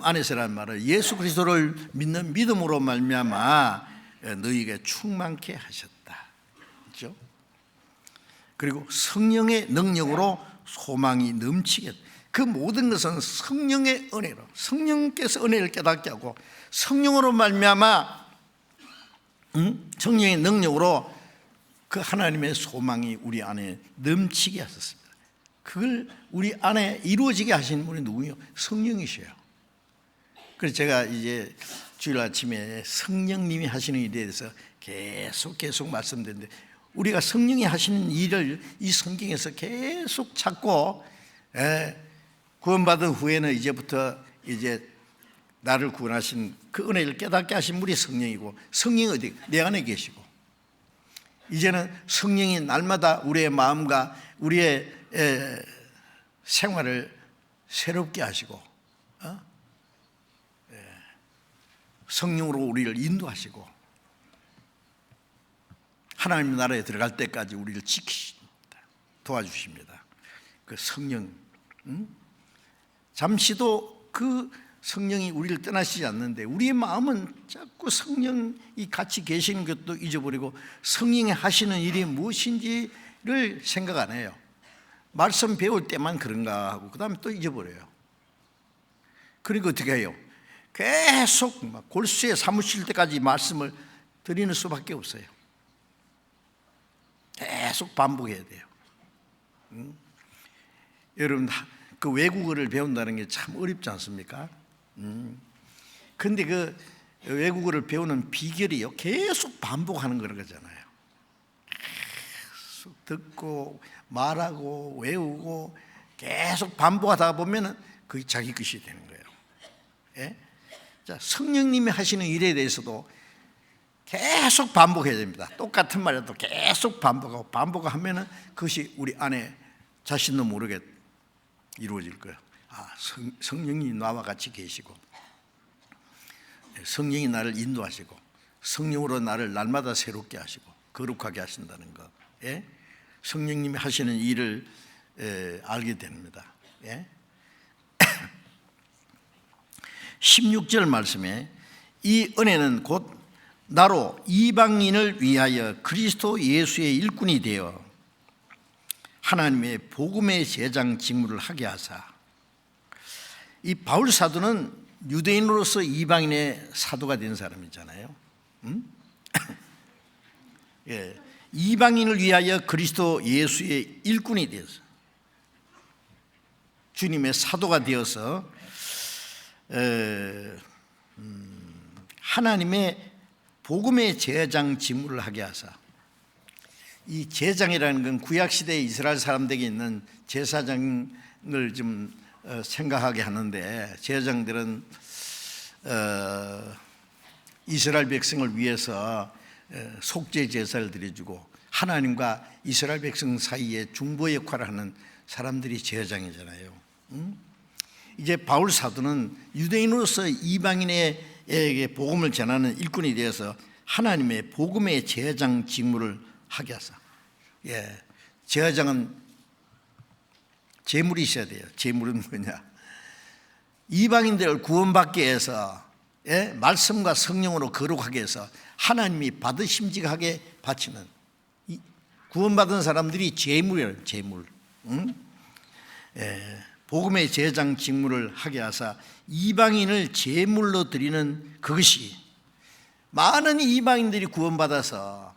안에서라는 말을 예수 그리스도를 믿는 믿음으로 말미암아 너희에게 충만케 하셨다. 그렇죠? 그리고 성령의 능력으로 소망이 넘치게, 그 모든 것은 성령의 은혜로, 성령께서 은혜를 깨닫게 하고 성령으로 말미암아 성령의 능력으로 그 하나님의 소망이 우리 안에 넘치게 하셨습니다. 그걸 우리 안에 이루어지게 하시는 분이 누구예요? 성령이셔요. 그래서 제가 이제 주일 아침에 성령님이 하시는 일에 대해서 계속 말씀드렸는데, 우리가 성령이 하시는 일을 이 성경에서 계속 찾고, 구원받은 후에는 이제부터 이제 나를 구원하신 그 은혜를 깨닫게 하신 분이 성령이고, 성령이 어디? 내 안에 계시고, 이제는 성령이 날마다 우리의 마음과 우리의 생활을 새롭게 하시고, 성령으로 우리를 인도하시고 하나님 나라에 들어갈 때까지 우리를 지키십니다. 도와주십니다. 그 성령, 잠시도 그 성령이 우리를 떠나시지 않는데, 우리의 마음은 자꾸 성령이 같이 계시는 것도 잊어버리고 성령이 하시는 일이 무엇인지를 생각 안 해요. 말씀 배울 때만 그런가 하고 그 다음에 또 잊어버려요. 그러니까 어떻게 해요? 계속 막 골수에 사무실 때까지 말씀을 드리는 수밖에 없어요. 계속 반복해야 돼요. 여러분, 그 외국어를 배운다는 게 참 어렵지 않습니까? 근데 그 외국어를 배우는 비결이요, 계속 반복하는 거잖아요. 계속 듣고 말하고 외우고 계속 반복하다 보면은 그게 자기 것이 되는 거예요. 예? 자, 성령님이 하시는 일에 대해서도 계속 반복해야 됩니다. 똑같은 말이라도 계속 반복하고 반복하면은 그것이 우리 안에 자신도 모르게 이루어질 거예요. 성령이 나와 같이 계시고, 성령이 나를 인도하시고, 성령으로 나를 날마다 새롭게 하시고 거룩하게 하신다는 것, 성령님이 하시는 일을 알게 됩니다. 16절 말씀에 이 은혜는 곧 나로 이방인을 위하여 그리스도 예수의 일꾼이 되어 하나님의 복음의 제장 직무를 하게 하사, 이 바울 사도는 유대인으로서 이방인의 사도가 된 사람이잖아요. 이방인을 위하여 그리스도 예수의 일꾼이 되어서, 주님의 사도가 되어서 하나님의 복음의 제장 직무를 하게 하사, 이 제장이라는 건 구약시대에 이스라엘 사람들에게 있는 제사장을 좀 생각하게 하는데, 제사장들은 이스라엘 백성을 위해서 속죄 제사를 드려주고 하나님과 이스라엘 백성 사이에 중보 역할을 하는 사람들이 제사장이잖아요. 이제 바울 사도는 유대인으로서 이방인에게 복음을 전하는 일꾼이 되어서 하나님의 복음의 제사장 직무를 하게 하사, 제사장은 제물이 있어야 돼요. 제물은 뭐냐? 이방인들을 구원받게 해서, 말씀과 성령으로 거룩하게 해서 하나님이 받으심직하게 바치는, 구원받은 사람들이 제물이에요. 제물. 복음의 제장 직무를 하게 하사 이방인을 제물로 드리는 그것이, 많은 이방인들이 구원받아서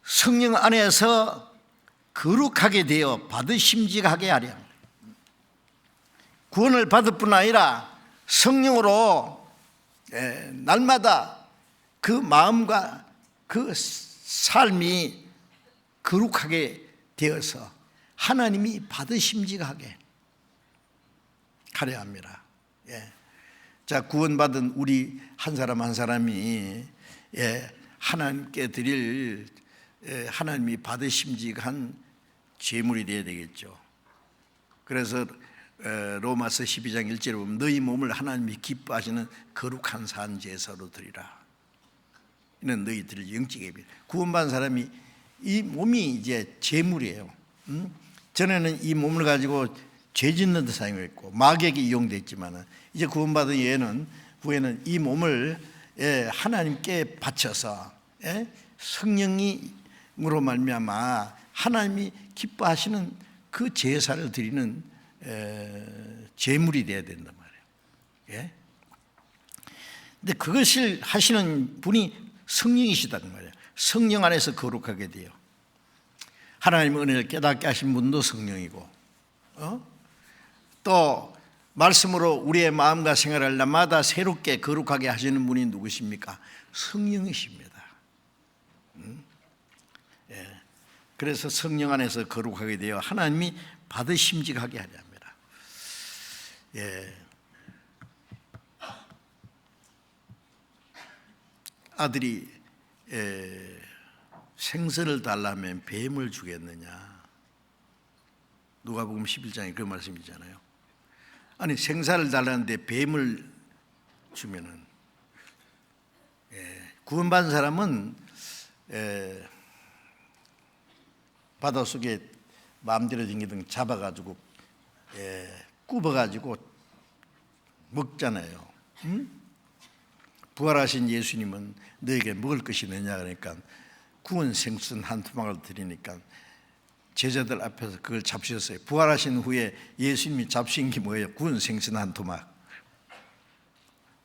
성령 안에서 거룩하게 되어 받으심직하게 하려, 구원을 받을 뿐 아니라 성령으로 날마다 그 마음과 그 삶이 거룩하게 되어서 하나님이 받으심직하게 하려 합니다. 자, 구원받은 우리 한 사람 한 사람이 하나님께 드릴 하나님이 받으심직한 제물이 되어야 되겠죠. 그래서 로마서 12장 1절에 보면 너희 몸을 하나님이 기뻐하시는 거룩한 산 제사로 드리라. 이는 너희들을 영적에 구원받은 사람이 이 몸이 이제 제물이에요. 전에는 이 몸을 가지고 죄 짓는 데 사용했고 마귀에게 이용됐지만, 이제 구원받은 후에는 이 몸을 하나님께 바쳐서 성령으로 말미암아 하나님이 기뻐하시는 그 제사를 드리는 제물이 돼야 된단 말이에요. 예? 근데 그것을 하시는 분이 성령이시단 말이에요. 성령 안에서 거룩하게 돼요. 하나님의 은혜를 깨닫게 하신 분도 성령이고, 또 말씀으로 우리의 마음과 생활을 날마다 새롭게 거룩하게 하시는 분이 누구십니까? 성령이십니다. 예. 그래서 성령 안에서 거룩하게 되어 하나님이 받으심직하게 하려 합니다. 예. 아들이 생선을 달라면 뱀을 주겠느냐? 누가복음 11장에 그 말씀이잖아요. 아니, 생사를 달라는데 뱀을 주면은, 구원받은 사람은 바닷속에 마음대로 댕기든 잡아가지고 굽어가지고 먹잖아요. 부활하신 예수님은 너에게 먹을 것이 있느냐 그러니까 구운 생선 한 토막을 드리니까 제자들 앞에서 그걸 잡수셨어요. 부활하신 후에 예수님이 잡수신 게 뭐예요? 구운 생선 한 토막.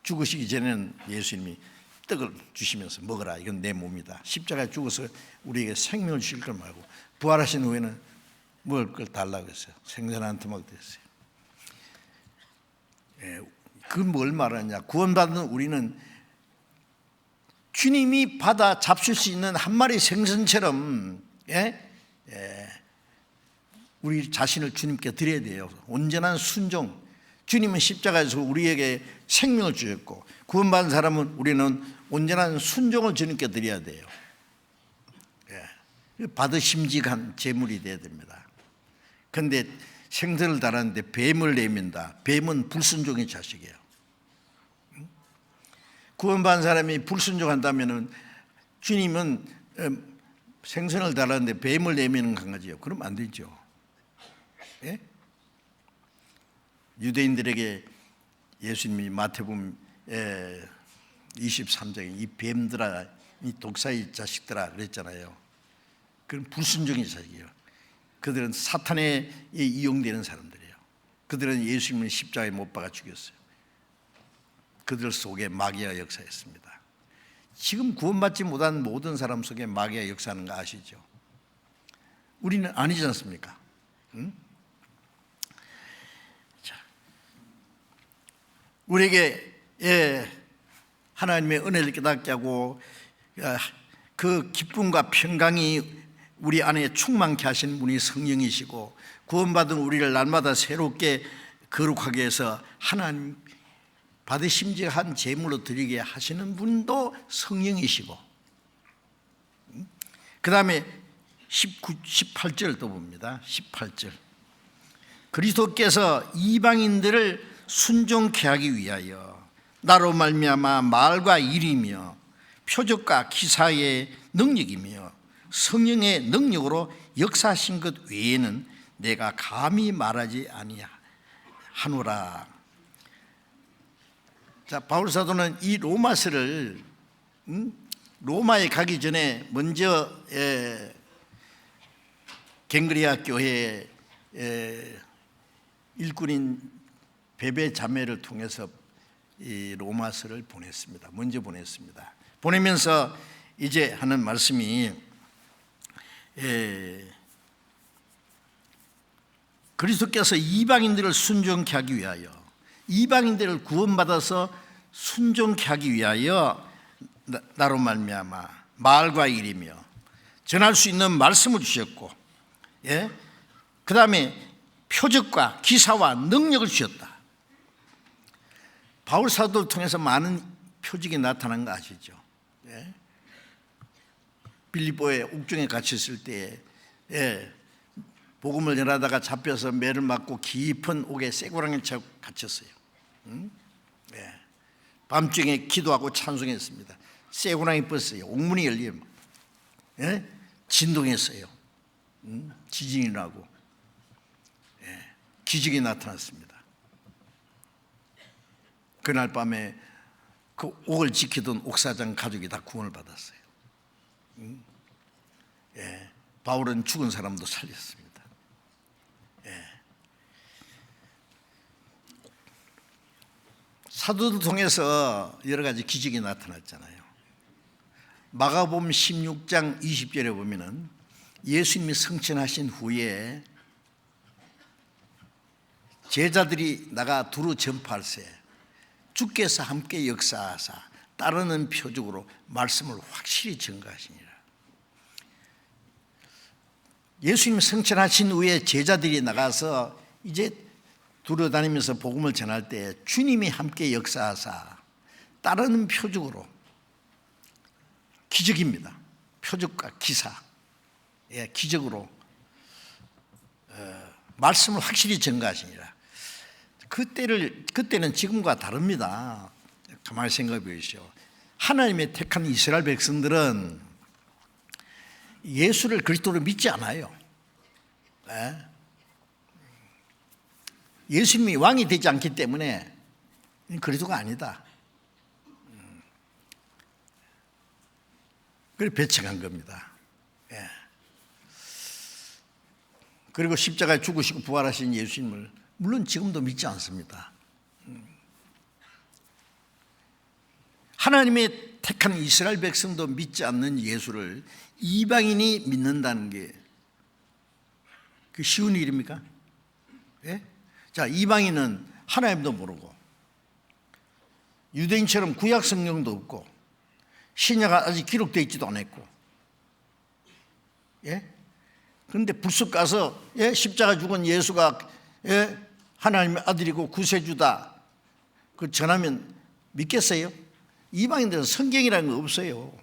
죽으시기 전에는 예수님이 떡을 주시면서 먹어라, 이건 내 몸이다. 십자가에 죽어서 우리에게 생명을 주실 걸 말고, 부활하신 후에는 먹을 걸 달라고 했어요. 생선 한 토막 드렸어요. 그건 뭘 말하느냐? 구원받은 우리는 주님이 받아 잡술 수 있는 한 마리 생선처럼 우리 자신을 주님께 드려야 돼요. 온전한 순종. 주님은 십자가에서 우리에게 생명을 주셨고, 구원받은 사람은 우리는 온전한 순종을 주님께 드려야 돼요. 받으심직한 제물이 돼야 됩니다. 그런데 생선을 달았는데 뱀을 내민다. 뱀은 불순종의 자식이에요. 구원받은 사람이 불순종한다면 주님은 생선을 달았는데 뱀을 내미는 강아지예요. 그러면 안 되죠. 예? 유대인들에게 예수님이 마태복음 23장에 이 뱀들아, 이 독사의 자식들아 그랬잖아요. 그건 불순종의 자식이에요. 그들은 사탄에 이용되는 사람들이에요. 그들은 예수님을 십자가에 못 박아 죽였어요. 그들 속에 마귀가 역사했습니다. 지금 구원받지 못한 모든 사람 속에 마귀가 역사하는 거 아시죠? 우리는 아니지 않습니까? 자, 우리에게 하나님의 은혜를 깨닫게 하고 그 기쁨과 평강이 우리 안에 충만케 하시는 분이 성령이시고, 구원받은 우리를 날마다 새롭게 거룩하게 해서 하나님 받으심직한 제물로 드리게 하시는 분도 성령이시고, 그 다음에 18절 또 봅니다. 18절. 그리스도께서 이방인들을 순종케 하기 위하여 나로 말미암아 말과 일이며 표적과 기사의 능력이며 성령의 능력으로 역사하신 것 외에는 내가 감히 말하지 아니하노라. 자, 바울 사도는 이 로마서를 로마에 가기 전에 먼저 갱그리아 교회의 일꾼인 베베 자매를 통해서 이 로마서를 보냈습니다. 먼저 보냈습니다. 보내면서 이제 하는 말씀이 그리스도께서 이방인들을 순종케 하기 위하여, 이방인들을 구원받아서 순종케 하기 위하여 나로 말미암아 말과 일이며 전할 수 있는 말씀을 주셨고, 그 다음에 표적과 기사와 능력을 주셨다. 바울 사도를 통해서 많은 표적이 나타난 거 아시죠? 빌립보에 옥중에 갇혔을 때에 복음을 전하다가 잡혀서 매를 맞고 깊은 옥에 쇠고랑에 차고 갇혔어요. 밤중에 기도하고 찬송했습니다. 쇠고랑이 뻗었어요. 옥문이 열리면 진동했어요. 지진이 나고 기적이 나타났습니다. 그날 밤에 그 옥을 지키던 옥사장 가족이 다 구원을 받았어요. 바울은 죽은 사람도 살렸습니다. 사도들 통해서 여러 가지 기적이 나타났잖아요. 마가복음 16장 20절에 보면은 예수님이 승천하신 후에 제자들이 나가 두루 전파할세 주께서 함께 역사하사 따르는 표적으로 말씀을 확실히 증거하시니라. 예수님 승천하신 후에 제자들이 나가서 이제 두루다니면서 복음을 전할 때 주님이 함께 역사하사 따르는 표적으로, 기적입니다. 표적과 기사, 기적으로 말씀을 확실히 증거하시니라. 그때는 지금과 다릅니다. 가만히 생각해 보십시오. 하나님의 택한 이스라엘 백성들은 예수를 그리스도로 믿지 않아요. 예수님이 왕이 되지 않기 때문에 그리스도가 아니다. 그래서 배척한 겁니다. 그리고 십자가에 죽으시고 부활하신 예수님을 물론 지금도 믿지 않습니다. 하나님의 택한 이스라엘 백성도 믿지 않는 예수를 이방인이 믿는다는 게 그 쉬운 일입니까? 자, 이방인은 하나님도 모르고 유대인처럼 구약 성경도 없고 신약가 아직 기록되어 있지도 않았고, 그런데 불쑥 가서 십자가 죽은 예수가 하나님의 아들이고 구세주다 그 전하면 믿겠어요? 이방인들은 성경이라는 거 없어요.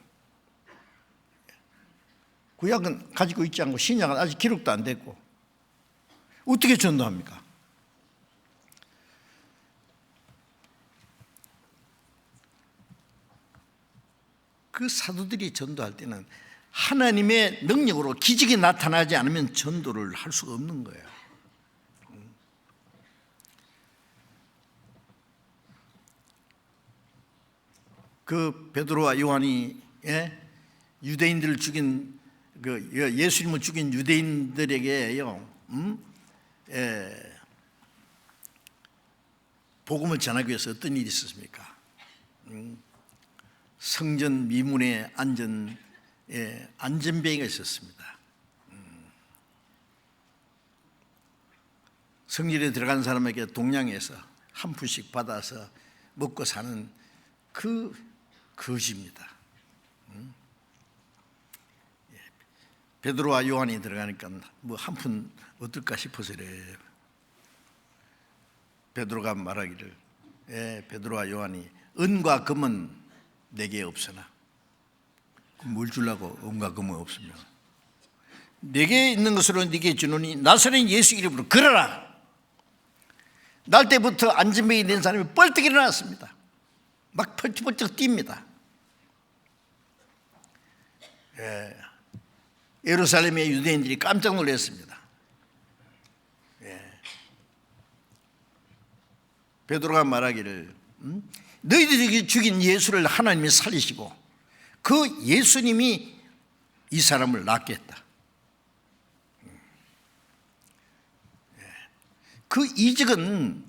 구약은 가지고 있지 않고 신약은 아직 기록도 안 됐고 어떻게 전도합니까? 그 사도들이 전도할 때는 하나님의 능력으로 기적이 나타나지 않으면 전도를 할 수가 없는 거예요. 그 베드로와 요한이 유대인들을 죽인 예수님을 죽인 유대인들에게요, 복음을 전하기 위해서 어떤 일이 있었습니까? 성전 미문에 안전뱅이가 있었습니다. 성전에 들어간 사람에게 동양에서 한 푼씩 받아서 먹고 사는 그 거지입니다. 베드로와 요한이 들어가니까 뭐 한 푼 어떨까 싶어서 그래요. 베드로가 말하기를, 베드로와 요한이 은과 금은 내게 없으나, 뭘 주려고 은과 금은 없으면 내게 있는 것으로 네게 주노니 나사렛 예수 이름으로 걸어라. 날 때부터 안전뱅이 된 사람이 뻘떡 일어났습니다. 막 펄쩍펄쩍 뜁니다. 예루살렘의 유대인들이 깜짝 놀랐습니다. 베드로가 말하기를, 너희들이 죽인 예수를 하나님이 살리시고 그 예수님이 이 사람을 낫게 했다. 그 이적은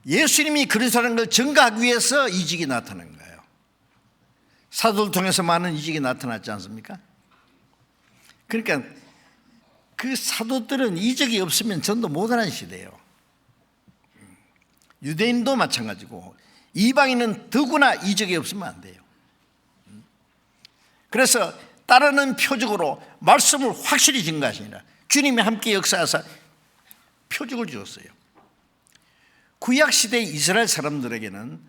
예수님이 그리스도라는 걸 증거하기 위해서 이적이 나타난 거예요. 사도를 통해서 많은 이적이 나타났지 않습니까? 그러니까 그 사도들은 이적이 없으면 전도 못하는 시대예요. 유대인도 마찬가지고 이방인은 더구나 이적이 없으면 안 돼요. 그래서 따르는 표적으로 말씀을 확실히 증거하시니라. 주님이 함께 역사하사 표적을 주었어요. 구약시대 이스라엘 사람들에게는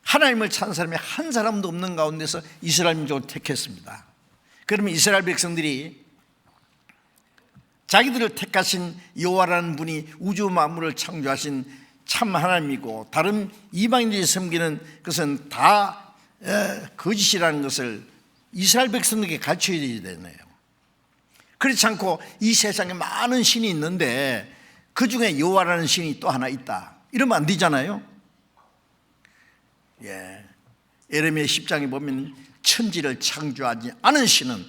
하나님을 찾는 사람이 한 사람도 없는 가운데서 이스라엘 민족을 택했습니다. 그러면 이스라엘 백성들이 자기들을 택하신 여호와라는 분이 우주 만물을 창조하신 참 하나님이고 다른 이방인들이 섬기는 것은 다 거짓이라는 것을 이스라엘 백성들에게 가르쳐야 되네요. 그렇지 않고 이 세상에 많은 신이 있는데 그 중에 여호와라는 신이 또 하나 있다, 이러면 안 되잖아요. 예레미야 10장에 보면 천지를 창조하지 않은 신은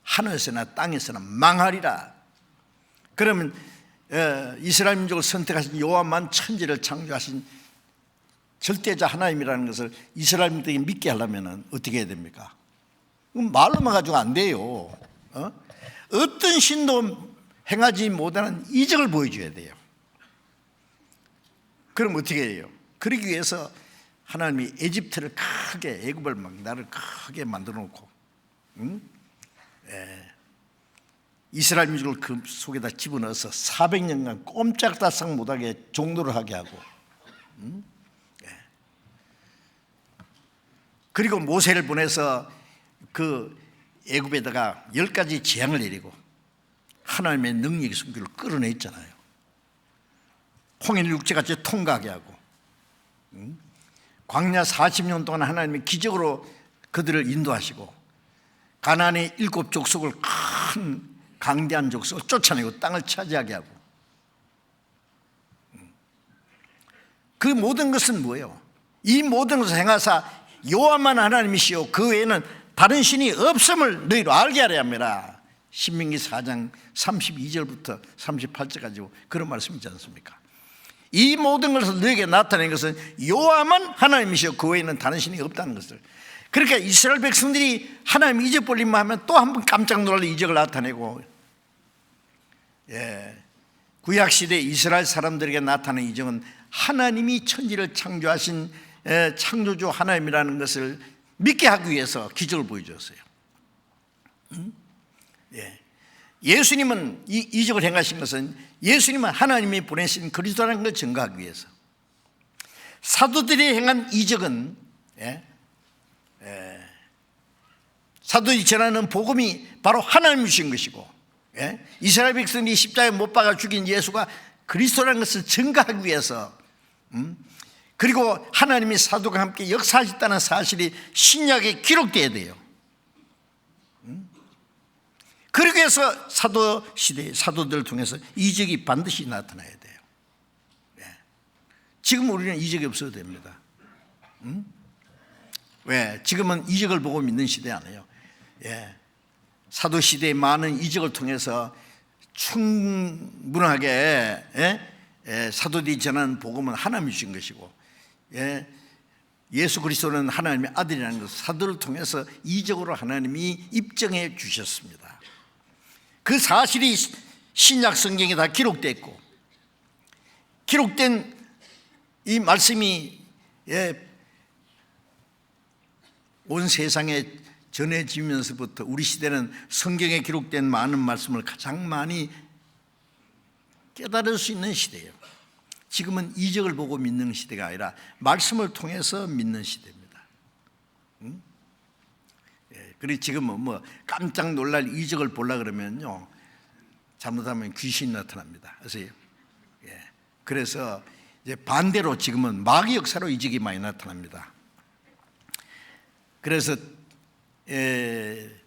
하늘에서나 땅에서나 망하리라. 그러면 이스라엘 민족을 선택하신 여호와만 천지를 창조하신 절대자 하나님이라는 것을 이스라엘 민족이 믿게 하려면 어떻게 해야 됩니까? 말로만 가지고 안 돼요. 어떤 신도 행하지 못하는 이적을 보여줘야 돼요. 그럼 어떻게 해요? 그러기 위해서 하나님이 에집트를 크게, 애굽을 막 나를 크게 만들어 놓고 이스라엘 민족을 그 속에다 집어넣어서 400년간 꼼짝달싹 못하게 종노를 하게 하고 그리고 모세를 보내서 그 애굽에다가 10가지 재앙을 내리고 하나님의 능력의 손길을 끌어냈잖아요. 홍해를 육지같이 통과하게 하고 광야 40년 동안 하나님이 기적으로 그들을 인도하시고 가나안의 7 족속을 큰 강대한 족속을 쫓아내고 땅을 차지하게 하고 그 모든 것은 뭐예요? 이 모든 것을 행하사 여호와만 하나님이시요 그 외에는 다른 신이 없음을 너희로 알게 하려 함이라. 신명기 4장 32절부터 38절까지 그런 말씀이 있지 않습니까? 이 모든 것을 너에게 나타낸 것은 여호와만 하나님이시요 그 외에는 다른 신이 없다는 것을. 그러니까 이스라엘 백성들이 하나님 이적 벌림만 하면 또 한 번 깜짝 놀랄 이적을 나타내고 구약시대 이스라엘 사람들에게 나타난 이적은 하나님이 천지를 창조하신 창조주 하나님이라는 것을 믿게 하기 위해서 기적을 보여주었어요. 예수님은 이 이적을 행하신 것은 예수님은 하나님이 보내신 그리스도라는 걸 증거하기 위해서. 사도들이 행한 이적은 사도들이 전하는 복음이 바로 하나님이 주신 것이고 이스라엘 백성이 십자가에 못 박아 죽인 예수가 그리스도라는 것을 증거하기 위해서 그리고 하나님이 사도가 함께 역사하셨다는 사실이 신약에 기록되어야 돼요. 그러기 위해서 사도시대의 사도들을 통해서 이적이 반드시 나타나야 돼요. 지금 우리는 이적이 없어도 됩니다. 왜? 지금은 이적을 보고 믿는 시대 아니에요. 사도시대의 많은 이적을 통해서 충분하게 사도들이 전하는 복음은 하나님이 주신 것이고 예수 그리스도는 하나님의 아들이라는 것을 사도를 통해서 이적으로 하나님이 입증해 주셨습니다. 그 사실이 신약 성경에 다 기록됐고 기록된 이 말씀이 온 세상에 전해지면서부터 우리 시대는 성경에 기록된 많은 말씀을 가장 많이 깨달을 수 있는 시대예요. 지금은 이적을 보고 믿는 시대가 아니라 말씀을 통해서 믿는 시대입니다. 그리고 지금은 뭐 깜짝 놀랄 이적을 보려 그러면요 잘못하면 귀신이 나타납니다. 아세요? 그래서 이제 반대로 지금은 마귀 역사로 이적이 많이 나타납니다. 그래서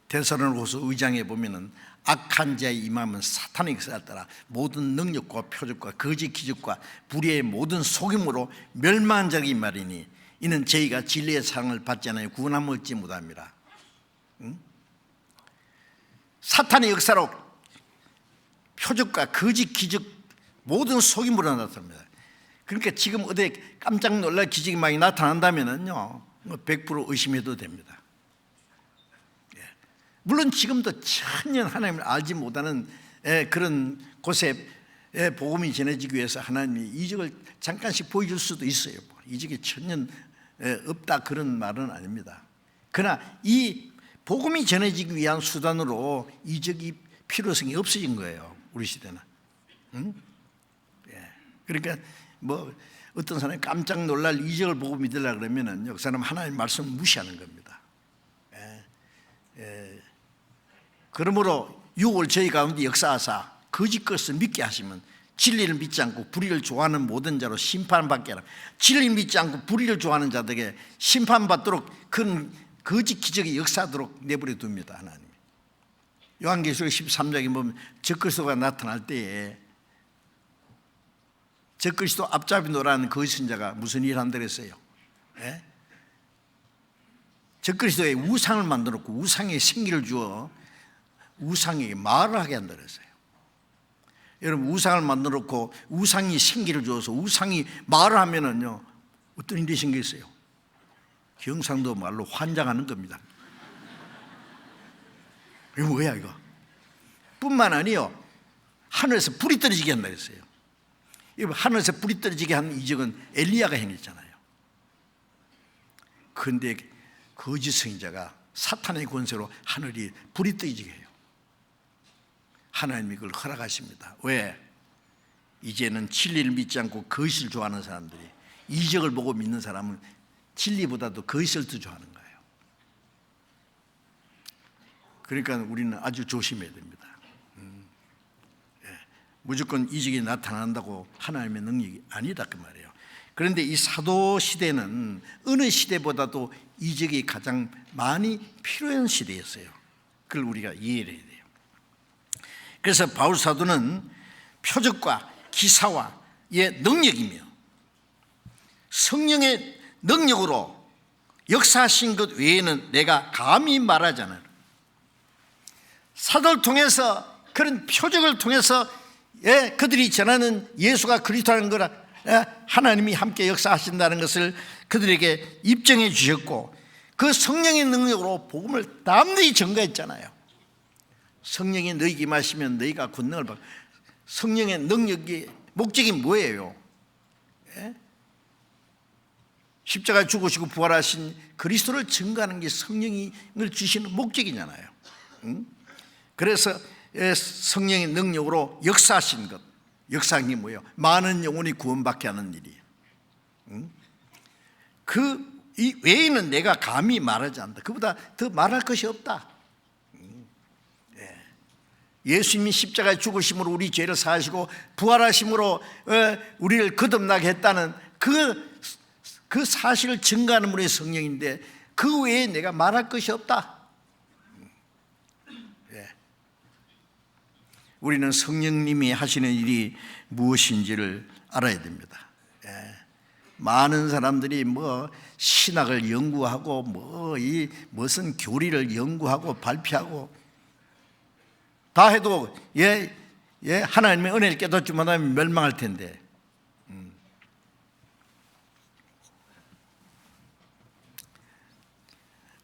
데살로니가후서 의장에 보면은 악한 자의 임함은 사탄의 역사에 따라 모든 능력과 표적과 거짓 기적과 불의의 모든 속임으로 멸망한 자가 이 말이니 이는 저희가 진리의 사랑을 받지 않아요 구원함을 얻지 못합니다. 사탄의 역사로 표적과 거짓 기적 모든 속임으로 나타납니다. 그러니까 지금 어디 깜짝 놀랄 기적이 많이 나타난다면요 100% 의심해도 됩니다. 물론 지금도 전혀 하나님을 알지 못하는 그런 곳에 복음이 전해지기 위해서 하나님이 이적을 잠깐씩 보여줄 수도 있어요. 이적이 전혀 없다 그런 말은 아닙니다. 그러나 이 복음이 전해지기 위한 수단으로 이적이 필요성이 없어진 거예요. 우리 시대는. 그러니까 뭐 어떤 사람이 깜짝 놀랄 이적을 보고 믿으려고 그러면은 그 사람 하나님의 말씀을 무시하는 겁니다. 그러므로 6월 저희 가운데 역사하사 거짓 것을 믿게 하시면 진리를 믿지 않고 불의를 좋아하는 모든 자로 심판받게 하라. 진리를 믿지 않고 불의를 좋아하는 자들에게 심판받도록 큰 거짓 기적이 역사하도록 내버려 둡니다. 하나님. 요한계시록 13장에 보면 적그리스도가 나타날 때에 적그리스도 앞잡이 노라는 거짓 선자가 무슨 일을 한다고 했어요? 적그리스도의 우상을 만들었고 우상에 생기를 주어 우상에게 말을 하게 한다고 했어요. 여러분, 우상을 만들어 놓고 우상이 생기를 줘서 우상이 말을 하면은요, 어떤 일이 생겼어요? 경상도 말로 환장하는 겁니다. 이거 뭐야 이거? 뿐만 아니요, 하늘에서 불이 떨어지게 한다 그랬어요. 하늘에서 불이 떨어지게 한 이적은 엘리야가 행했잖아요. 그런데 거짓 선지자가 사탄의 권세로 하늘이 불이 떨어지게 해요. 하나님이 그걸 허락하십니다. 왜? 이제는 진리를 믿지 않고 거짓을 좋아하는 사람들이, 이적을 보고 믿는 사람은 진리보다도 거짓을 더 좋아하는 거예요. 그러니까 우리는 아주 조심해야 됩니다. 무조건 이적이 나타난다고 하나님의 능력이 아니다 그 말이에요. 그런데 이 사도 시대는 어느 시대보다도 이적이 가장 많이 필요한 시대였어요. 그걸 우리가 이해를 해야 돼요. 그래서 바울 사도는 표적과 기사와의 능력이며 성령의 능력으로 역사하신 것 외에는 내가 감히 말하잖아요. 사도를 통해서, 그런 표적을 통해서 그들이 전하는 예수가 그리스도라는 거라, 하나님이 함께 역사하신다는 것을 그들에게 입증해 주셨고, 그 성령의 능력으로 복음을 담대히 전가했잖아요. 성령이 너희에게 임하시면 너희가 권능을 받고. 성령의 능력이 목적이 뭐예요? 십자가에 죽으시고 부활하신 그리스도를 증거하는 게 성령을 주시는 목적이잖아요. 그래서 성령의 능력으로 역사하신 것, 역사한 게 뭐예요? 많은 영혼이 구원받게 하는 일이에요. 그 외에는 내가 감히 말하지 않는다. 그보다 더 말할 것이 없다. 예수님이 십자가에 죽으심으로 우리 죄를 사하시고 부활하심으로 우리를 거듭나게 했다는 그 사실을 증거하는 분의 성령인데, 그 외에 내가 말할 것이 없다. 우리는 성령님이 하시는 일이 무엇인지를 알아야 됩니다. 많은 사람들이 신학을 연구하고 무슨 교리를 연구하고 발표하고 다 해도 하나님의 은혜를 깨닫지 못하면 멸망할 텐데,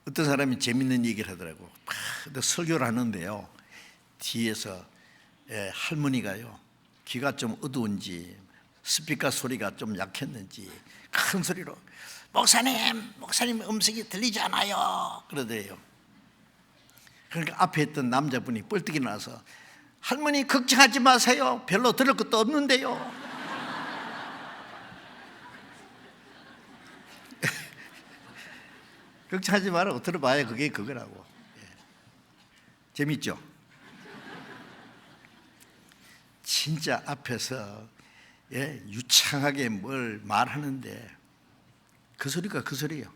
어떤 사람이 재밌는 얘기를 하더라고. 설교를 하는데요, 뒤에서 할머니가요, 귀가 좀 어두운지 스피커 소리가 좀 약했는지 큰 소리로 목사님 음성이 들리지 않아요 그러더래요. 그러니까 앞에 있던 남자분이 뻘떡이 나서, 할머니 걱정하지 마세요, 별로 들을 것도 없는데요. 걱정하지 말라고, 들어봐야 그게 그거라고. 재밌죠? 진짜 앞에서 유창하게 뭘 말하는데 그 소리가 그 소리예요.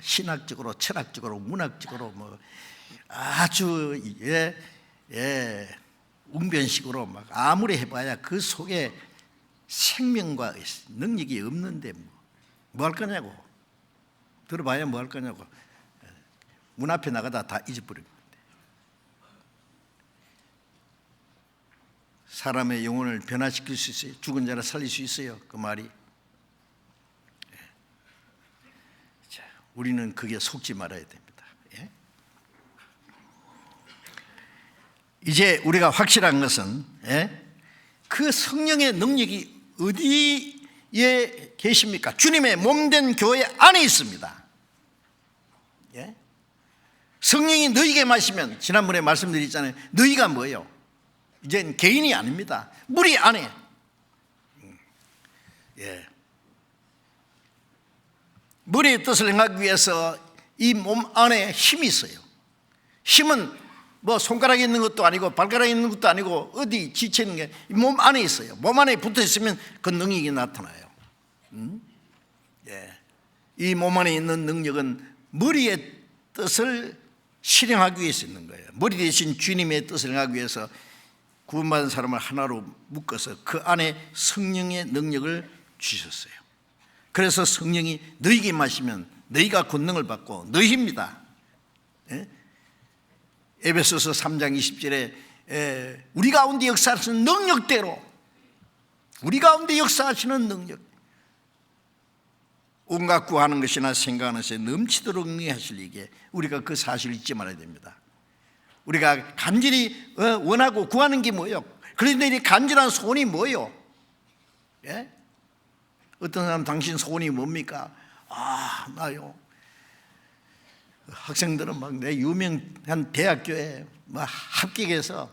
신학적으로, 철학적으로, 문학적으로 아주 웅변식으로 막 아무리 해봐야 그 속에 생명과 능력이 없는데 뭐 할 거냐고. 들어봐야 뭐 할 거냐고. 문 앞에 나가다 다 잊어버립니다. 사람의 영혼을 변화시킬 수 있어요. 죽은 자를 살릴 수 있어요. 그 말이. 자, 우리는 그게 속지 말아야 됩니다. 이제 우리가 확실한 것은 그 성령의 능력이 어디에 계십니까? 주님의 몸된 교회 안에 있습니다. 성령이 너희에게 마시면, 지난번에 말씀드렸잖아요. 너희가 뭐예요? 이젠 개인이 아닙니다. 무리 안에. 무리의 뜻을 행하기 위해서 이 몸 안에 힘이 있어요. 힘은 손가락에 있는 것도 아니고 발가락에 있는 것도 아니고 어디 지쳐 있는 게 몸 안에 있어요. 몸 안에 붙어 있으면 그 능력이 나타나요. 이 몸 안에 있는 능력은 머리의 뜻을 실행하기 위해서 있는 거예요. 머리 대신 주님의 뜻을 행하기 위해서 구원받은 사람을 하나로 묶어서 그 안에 성령의 능력을 주셨어요. 그래서 성령이 너희에게 마시면 너희가 권능을 받고, 너희입니다. 에베소서 3장 20절에 우리 가운데 역사하시는 능력대로, 우리 가운데 역사하시는 능력, 온갖 구하는 것이나 생각하는 것에 넘치도록 능하실 이게 우리가 그 사실을 잊지 말아야 됩니다. 우리가 간절히 원하고 구하는 게 뭐예요? 그런데 이 간절한 소원이 뭐예요? 예? 어떤 사람 당신 소원이 뭡니까? 나요, 학생들은 막 내 유명한 대학교에 뭐 합격해서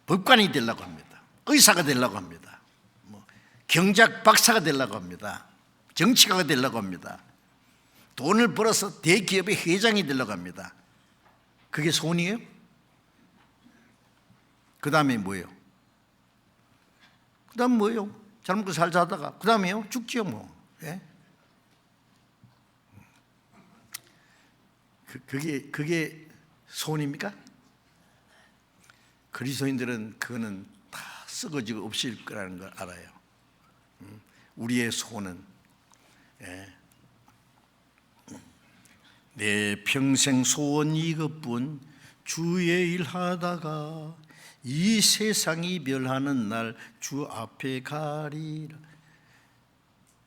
법관이 되려고 합니다. 의사가 되려고 합니다. 경제학 박사가 되려고 합니다. 정치가가 되려고 합니다. 돈을 벌어서 대기업의 회장이 되려고 합니다. 그게 소원이에요? 그 다음에 뭐예요? 그 다음 뭐예요? 잘 먹고 잘 자다가 그 다음에요? 죽지요 뭐. 예? 그게 소원입니까? 그리스도인들은 그거는 다 썩어지고 없을 거라는 걸 알아요. 우리의 소원은 내 평생 소원 이것뿐, 주의 일 하다가 이 세상이 멸하는 날 주 앞에 가리라.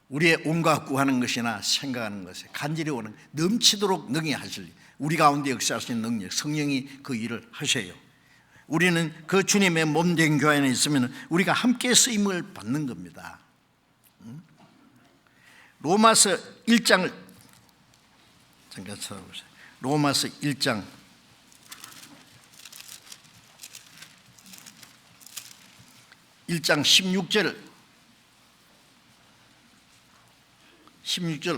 우리의 온갖 구하는 것이나 생각하는 것에 간절히 오는 넘치도록 능히 하실 우리 가운데 역사하시는 능력, 성령이 그 일을 하셔요. 우리는 그 주님의 몸된 교회 안에 있으면 우리가 함께 쓰임을 받는 겁니다. 로마서 1장을 잠깐 찾아보세요. 로마서 1장 16절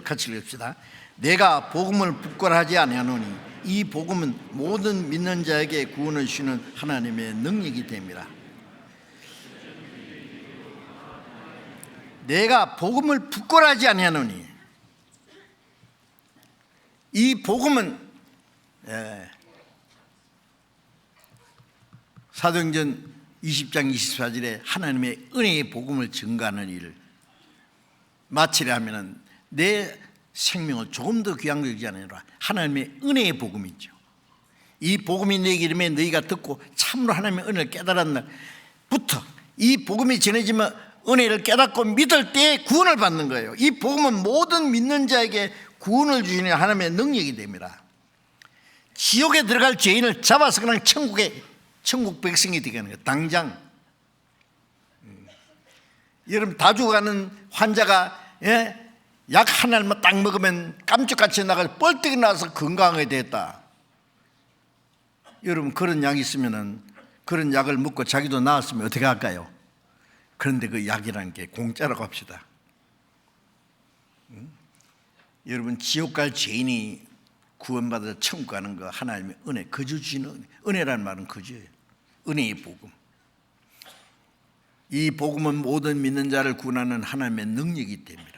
같이 읽읍시다. 내가 복음을 부끄러워하지 아니하노니 이 복음은 모든 믿는 자에게 구원을 주시는 하나님의 능력이 됨이라. 내가 복음을 부끄러워하지 아니하노니, 이 복음은 사도행전 20장 24절에 하나님의 은혜의 복음을 증거하는 일을 마치려 하면은 내 생명을 조금 더 귀한 것이 아니라 하나님의 은혜의 복음이죠. 이 복음이 너에게 이름에 너희가 듣고 참으로 하나님의 은혜를 깨달은 날부터 이 복음이 전해지면 은혜를 깨닫고 믿을 때 구원을 받는 거예요. 이 복음은 모든 믿는 자에게 구원을 주시는 하나님의 능력이 됩니다. 지옥에 들어갈 죄인을 잡아서 그냥 천국 백성이 되게 하는 거예요. 당장. 여러분 다 죽어가는 환자가 약 한 알만 딱 먹으면 깜짝같이 나가 뻘떡이 나와서 건강하게 됐다. 여러분 그런 약이 있으면은 그런 약을 먹고 자기도 나았으면 어떻게 할까요? 그런데 그 약이라는 게 공짜라고 합시다. 여러분 지옥 갈 죄인이 구원받아 천국 가는 거 하나님의 은혜, 거저 주시는 은혜라는 말은 거저예요. 은혜의 복음. 이 복음은 모든 믿는 자를 구원하는 하나님의 능력이 됩니다.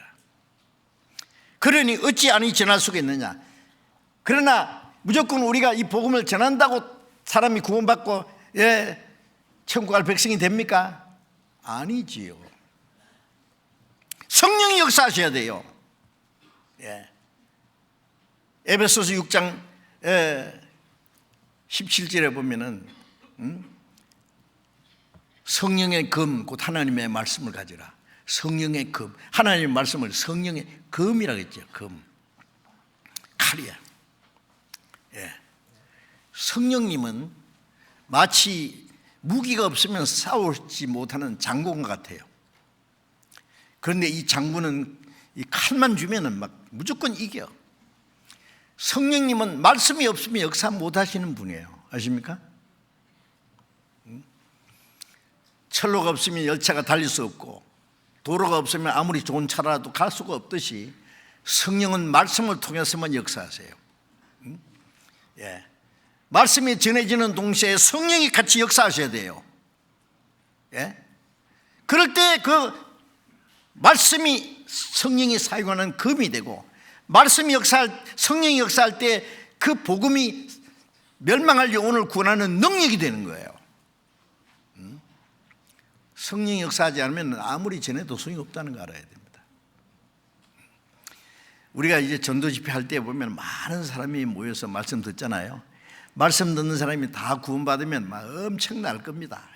그러니 어찌 안이 전할 수가 있느냐? 그러나 무조건 우리가 이 복음을 전한다고 사람이 구원받고 천국 갈 백성이 됩니까? 아니지요. 성령이 역사하셔야 돼요. 에베소서 6장 17절에 보면은 성령의 검, 곧 하나님의 말씀을 가지라. 성령의 검, 하나님의 말씀을 성령의 검이라고 했죠. 검, 칼이야. 성령님은 마치 무기가 없으면 싸우지 못하는 장군과 같아요. 그런데 이 장군은 이 칼만 주면은 막 무조건 이겨. 성령님은 말씀이 없으면 역사 못 하시는 분이에요. 아십니까? 철로가 없으면 열차가 달릴 수 없고 도로가 없으면 아무리 좋은 차라도 갈 수가 없듯이 성령은 말씀을 통해서만 역사하세요. 말씀이 전해지는 동시에 성령이 같이 역사하셔야 돼요. 그럴 때 그 말씀이 성령이 사용하는 검이 되고, 말씀이 성령이 역사할 때 그 복음이 멸망할 영혼을 구원하는 능력이 되는 거예요. 성령이 역사하지 않으면 아무리 전해도 소용이 없다는 거 알아야 됩니다. 우리가 이제 전도 집회 할 때 보면 많은 사람이 모여서 말씀 듣잖아요. 말씀 듣는 사람이 다 구원받으면 막 엄청날 겁니다.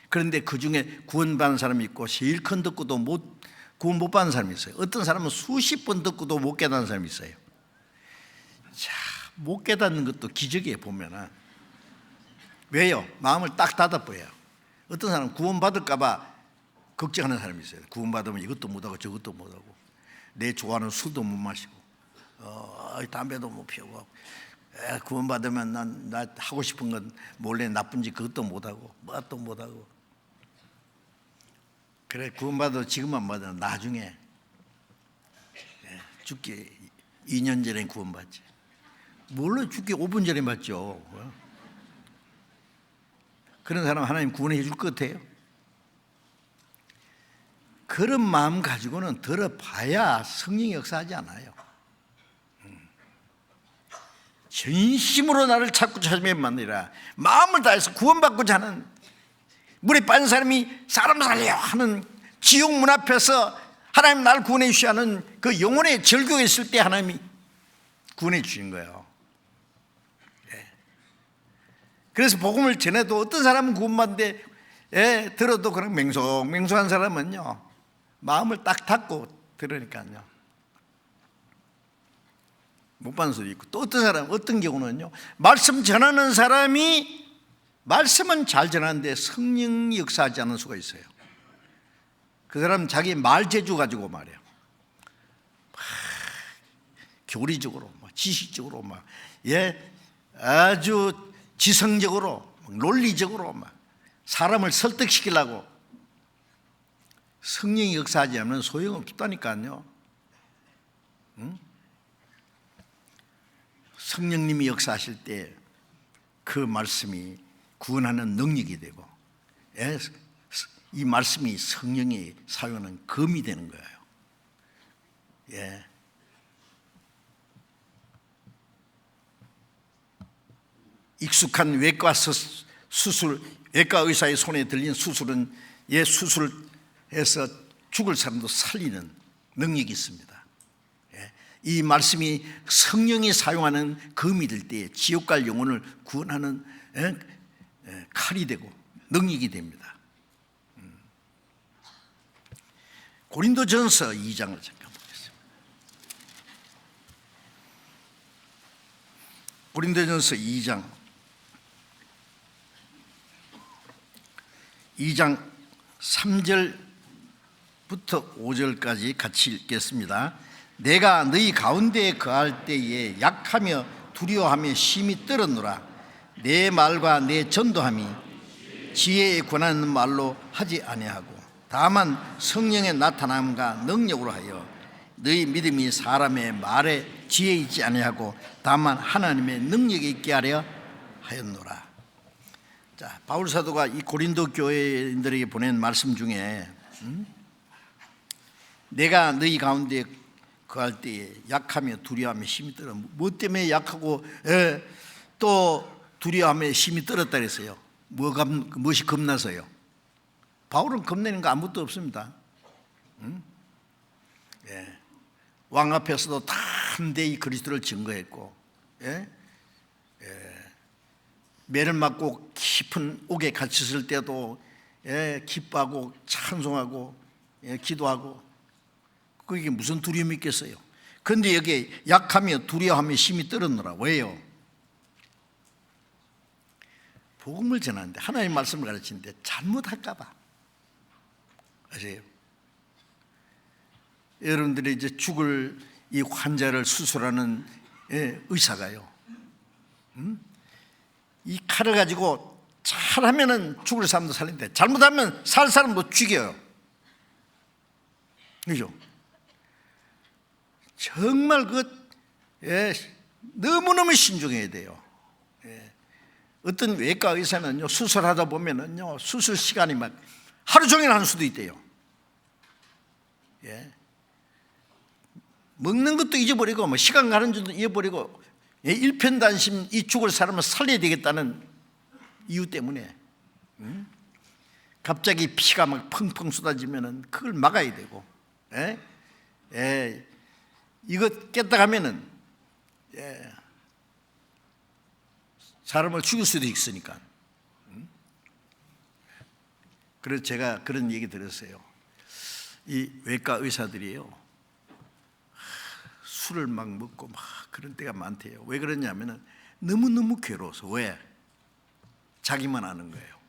그런데 그 중에 구원받은 사람이 있고 실컷 듣고도 구원 못 받는 사람이 있어요. 어떤 사람은 수십 번 듣고도 못 깨닫는 사람이 있어요. 자, 못 깨닫는 것도 기적이에요. 보면은. 왜요? 마음을 딱 닫아버려요. 어떤 사람은 구원받을까 봐 걱정하는 사람이 있어요. 구원받으면 이것도 못하고 저것도 못하고, 내 좋아하는 술도 못 마시고, 담배도 못 피우고, 구원받으면 나 하고 싶은 건 몰래 나쁜 짓 그것도 못하고, 뭐도 못하고. 그래, 구원받아도 지금만 받아. 나중에 죽기 2년 전에 구원받지. 물론 죽기 5분 전에 받죠. 그런 사람 하나님 구원해 줄 것 같아요? 그런 마음 가지고는 들어봐야 성령이 역사하지 않아요. 전심으로 나를 찾고 찾으면 만니라. 마음을 다해서 구원받고자 하는, 물에 빠진 사람이 사람 살려 하는 지옥 문 앞에서 하나님 나를 구원해 주시야 하는 그 영혼의 절규가 있을 때 하나님이 구원해 주신 거예요. 그래서 복음을 전해도 어떤 사람은 구원받는데 들어도 그냥 맹송한 사람은요, 마음을 딱 닫고 들으니까요 못 받는 수도 있고, 또 어떤 사람, 어떤 경우는요, 말씀 전하는 사람이 말씀은 잘 전하는데 성령이 역사하지 않는 수가 있어요. 그 사람은 자기 말재주 가지고 말이에요, 교리적으로, 지식적으로, 아주 지성적으로, 논리적으로 사람을 설득시키려고. 성령이 역사하지 않으면 소용없다니까요. 성령님이 역사하실 때 그 말씀이 구원하는 능력이 되고, 이 말씀이 성령이 사용하는 검이 되는 거예요. 익숙한 외과 수술, 외과 의사의 손에 들린 수술은 수술해서 죽을 사람도 살리는 능력이 있습니다. 이 말씀이 성령이 사용하는 검이 될 때 지옥 갈 영혼을 구원하는 칼이 되고 능력이 됩니다. 고린도전서 2장을 잠깐 보겠습니다. 고린도전서 2장 3절부터 5절까지 같이 읽겠습니다. 내가 너희 가운데에 거할 때에 약하며 두려워하며 심히 떨었노라. 내 말과 내 전도함이 지혜에 권하는 말로 하지 아니하고, 다만 성령의 나타남과 능력으로 하여 너희 믿음이 사람의 말에 지혜 있지 아니하고 다만 하나님의 능력이 있게 하려 하였노라. 자, 바울 사도가 이 고린도 교회인들에게 보낸 말씀 중에 내가 너희 가운데 거할 때에 약하며 두려워하며 힘이 떨어. 뭐 때문에 약하고 또 두려워하며 힘이 떨었다 그랬어요? 무엇이 겁나서요? 바울은 겁내는 거 아무것도 없습니다. 왕 앞에서도 담대히 그리스도를 증거했고, 매를 맞고 깊은 옥에 갇혔을 때도 기뻐하고 찬송하고 기도하고, 그게 무슨 두려움이 있겠어요? 그런데 여기 약하며 두려워하며 힘이 떨었노라. 왜요? 복음을 전하는데, 하나님의 말씀을 가르치는데 잘못할까 봐. 아세요? 여러분들이 이제 죽을 이 환자를 수술하는 의사가요, 이 칼을 가지고 잘하면은 죽을 사람도 살린대, 잘못하면 살 사람도 죽여요. 그죠? 정말 너무너무 신중해야 돼요. 어떤 외과 의사는요, 수술하다 보면은요, 수술 시간이 막 하루 종일 하는 수도 있대요. 먹는 것도 잊어버리고, 시간 가는 줄도 잊어버리고, 일편단심 이 죽을 사람을 살려야 되겠다는 이유 때문에 갑자기 피가 막 펑펑 쏟아지면은 그걸 막아야 되고, 이거 깼다 하면은 사람을 죽일 수도 있으니까. 그래서 제가 그런 얘기 들었어요. 이 외과 의사들이요, 술을 막 먹고 막 그런 때가 많대요. 왜 그러냐면은 너무너무 괴로워서. 왜? 자기만 아는 거예요.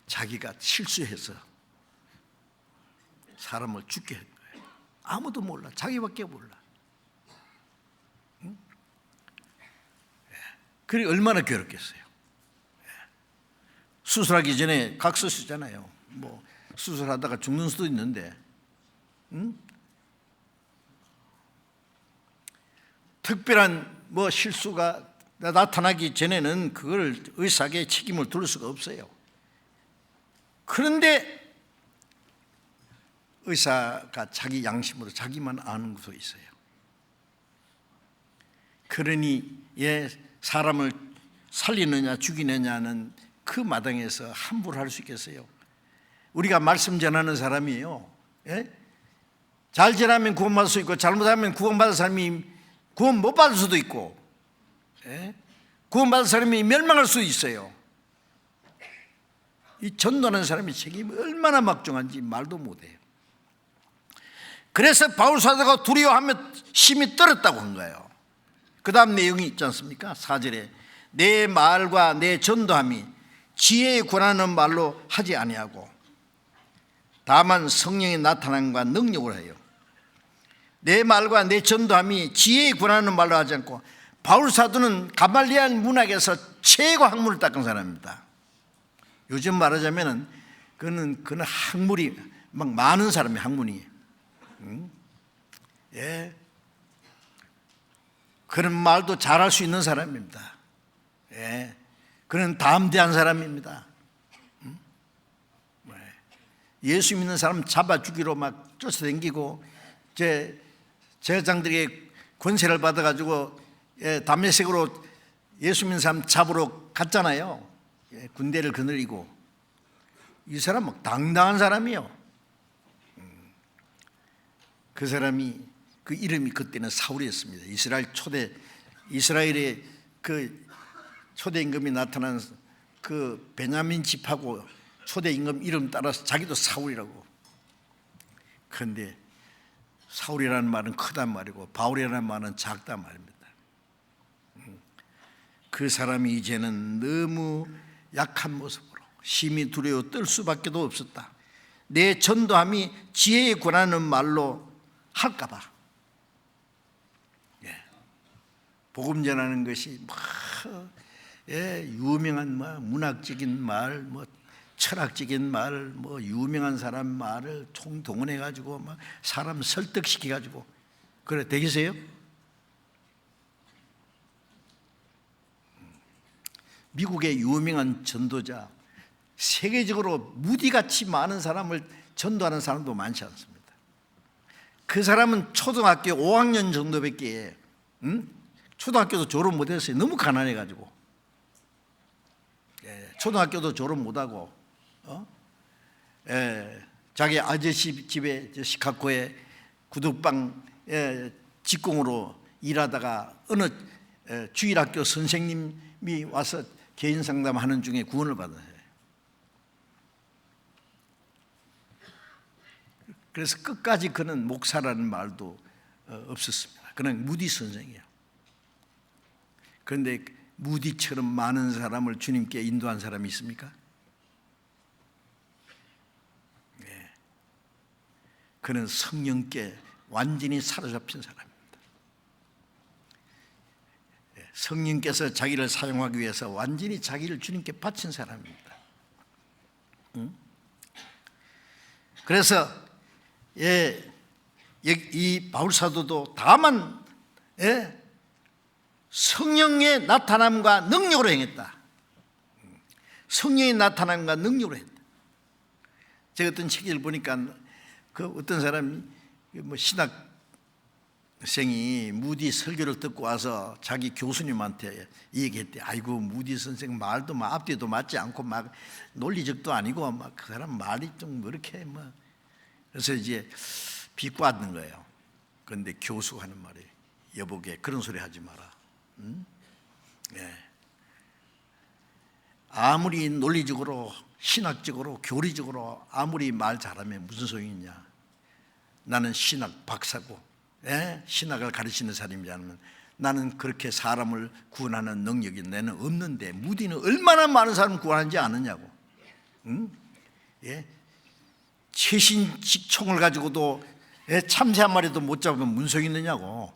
자기가 실수해서 사람을 죽게 한 거예요. 아무도 몰라. 자기밖에 몰라. 응? 그래 얼마나 괴롭겠어요. 수술하기 전에 각서 쓰잖아요. 뭐 수술하다가 죽는 수도 있는데, 응? 특별한 뭐 실수가 나타나기 전에는 그걸 의사에게 책임을 둘 수가 없어요. 그런데 의사가 자기 양심으로 자기만 아는 것도 있어요. 그러니 사람을 살리느냐 죽이느냐는 그 마당에서 함부로 할 수 있겠어요? 우리가 말씀 전하는 사람이에요. 잘 전하면 구원받을 수 있고, 잘못하면 구원받을 사람이 구원 못 받을 수도 있고, 구원받을 사람이 멸망할 수도 있어요. 이 전도하는 사람의 책임이 얼마나 막중한지 말도 못해요. 그래서 바울 사도가 두려워하며 심히 떨었다고 한 거예요. 그 다음 내용이 있지 않습니까? 4절에 내 말과 내 전도함이 지혜에 권하는 말로 하지 아니하고 다만 성령의 나타남과 능력으로 해요. 내 말과 내 전도함이 지혜에 권하는 말로 하지 않고, 바울 사도는 가말리알 문학에서 최고 학문을 닦은 사람입니다. 요즘 말하자면은 그는 학문이 막 많은 사람이 학문이. 그런 말도 잘할 수 있는 사람입니다. 그는 담대한 사람입니다. 예수 믿는 사람 잡아 죽이러 막 쫓아다니고, 제사장들에게 권세를 받아가지고 담메색으로 예수 믿는 사람 잡으러 갔잖아요. 군대를 거느리고. 이 사람 막 당당한 사람이요. 그 사람이, 그 이름이 그때는 사울이었습니다. 이스라엘의 그 초대 임금이 나타난 그 베냐민 집하고 초대 임금 이름 따라서 자기도 사울이라고. 그런데 사울이라는 말은 크단 말이고 바울이라는 말은 작단 말입니다. 그 사람이 이제는 너무 약한 모습으로 심히 두려워 떨 수밖에 없었다. 내 전도함이 지혜에 권하는 말로 할까 봐. 복음 전하는 것이 유명한 문학적인 말, 철학적인 말, 유명한 사람 말을 총동원해 가지고 사람 설득시켜 가지고 그래 되겠어요? 미국의 유명한 전도자, 세계적으로 무디같이 많은 사람을 전도하는 사람도 많지 않습니다. 그 사람은 초등학교 5학년 정도밖에, 초등학교도 졸업 못했어요. 너무 가난해 가지고. 초등학교도 졸업 못하고, 자기 아저씨 집에 시카고에 구두방 직공으로 일하다가 어느 주일학교 선생님이 와서 개인 상담하는 중에 구원을 받았어요. 그래서 끝까지 그는 목사라는 말도 없었습니다. 그는 무디 선생이에요. 그런데 무디처럼 많은 사람을 주님께 인도한 사람이 있습니까? 그는 성령께 완전히 사로잡힌 사람입니다. 성령께서 자기를 사용하기 위해서 완전히 자기를 주님께 바친 사람입니다. 그래서 이 바울 사도도 다만 성령의 나타남과 능력으로 행했다. 성령의 나타남과 능력으로 했다. 제가 어떤 책을 보니까 그 어떤 사람이 신학생이 무디 설교를 듣고 와서 자기 교수님한테 얘기했대. 아이고 무디 선생 말도 앞뒤도 맞지 않고 막 논리적도 아니고 막 그 사람 말이 좀 그렇게 그래서 이제 비꼬았는 거예요. 그런데 교수가 하는 말이 여보게 그런 소리 하지 마라. 예. 아무리 논리적으로 신학적으로 교리적으로 아무리 말 잘하면 무슨 소용이 있냐. 나는 신학 박사고 신학을 가르치는 사람이라면 나는 그렇게 사람을 구원하는 능력이 내는 없는데 무디는 얼마나 많은 사람을 구원하는지 아느냐고. 최신식 총을 가지고도 참새 한 마리도 못 잡으면 무슨 소용이 있느냐고.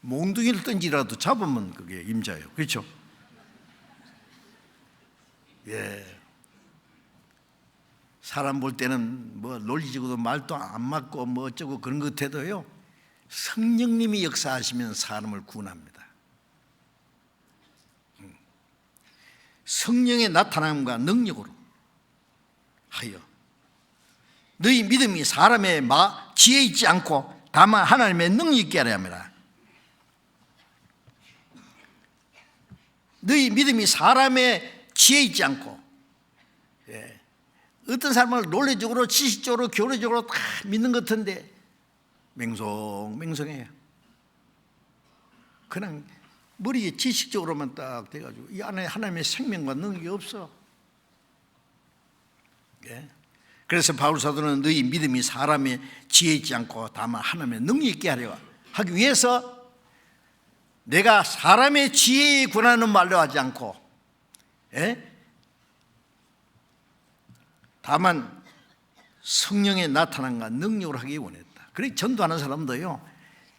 몽둥이를 던지라도 잡으면 그게 임자예요. 그렇죠? 예. 사람 볼 때는 뭐 논리적으로 말도 안 맞고 뭐 어쩌고 그런 것 같아도요, 성령님이 역사하시면 사람을 구원합니다. 성령의 나타남과 능력으로 하여 너희 믿음이 사람의 지혜에 있지 않고 다만 하나님의 능력이 있게 하려 합니다. 너희 믿음이 사람의 지혜에 있지 않고, 어떤 사람을 논리적으로 지식적으로 교리적으로 다 믿는 것 같은데 맹성맹성해요. 그냥 머리에 지식적으로만 딱 돼가지고 이 안에 하나님의 생명과 능력이 없어. 그래서 바울 사도는 너희 믿음이 사람의 지혜에 있지 않고 다만 하나님의 능력이 있게 하려 하기 위해서 내가 사람의 지혜에 권하는 말로 하지 않고 다만 성령의 나타남과 능력으로 하기 원했다. 그래 전도하는 사람도요,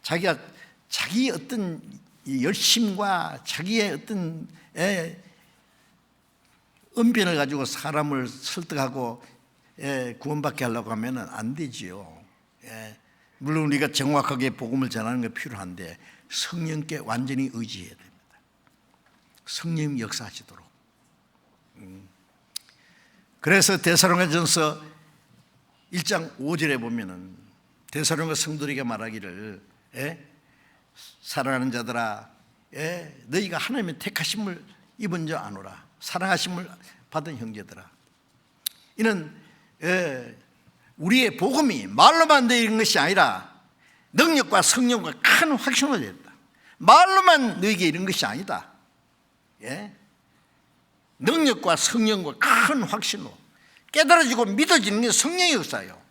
자기 어떤 열심과 자기의 어떤 언변을 가지고 사람을 설득하고 구원받게 하려고 하면 안 되지요. 물론 우리가 정확하게 복음을 전하는 게 필요한데 성령께 완전히 의지해야 됩니다. 성령이 역사하시도록. 그래서 데살로니가전서 1장 5절에 보면은 데살로니가 성도들에게 말하기를 사랑하는 자들아 너희가 하나님의 택하심을 입은 줄 아노라. 사랑하심을 받은 형제들아, 이는 우리의 복음이 말로만 되는 것이 아니라 능력과 성령과 큰 확신으로 됐다. 말로만 너희에게 이런 것이 아니다. 능력과 성령과 큰 확신으로 깨달아지고 믿어지는 게 성령의 역사예요.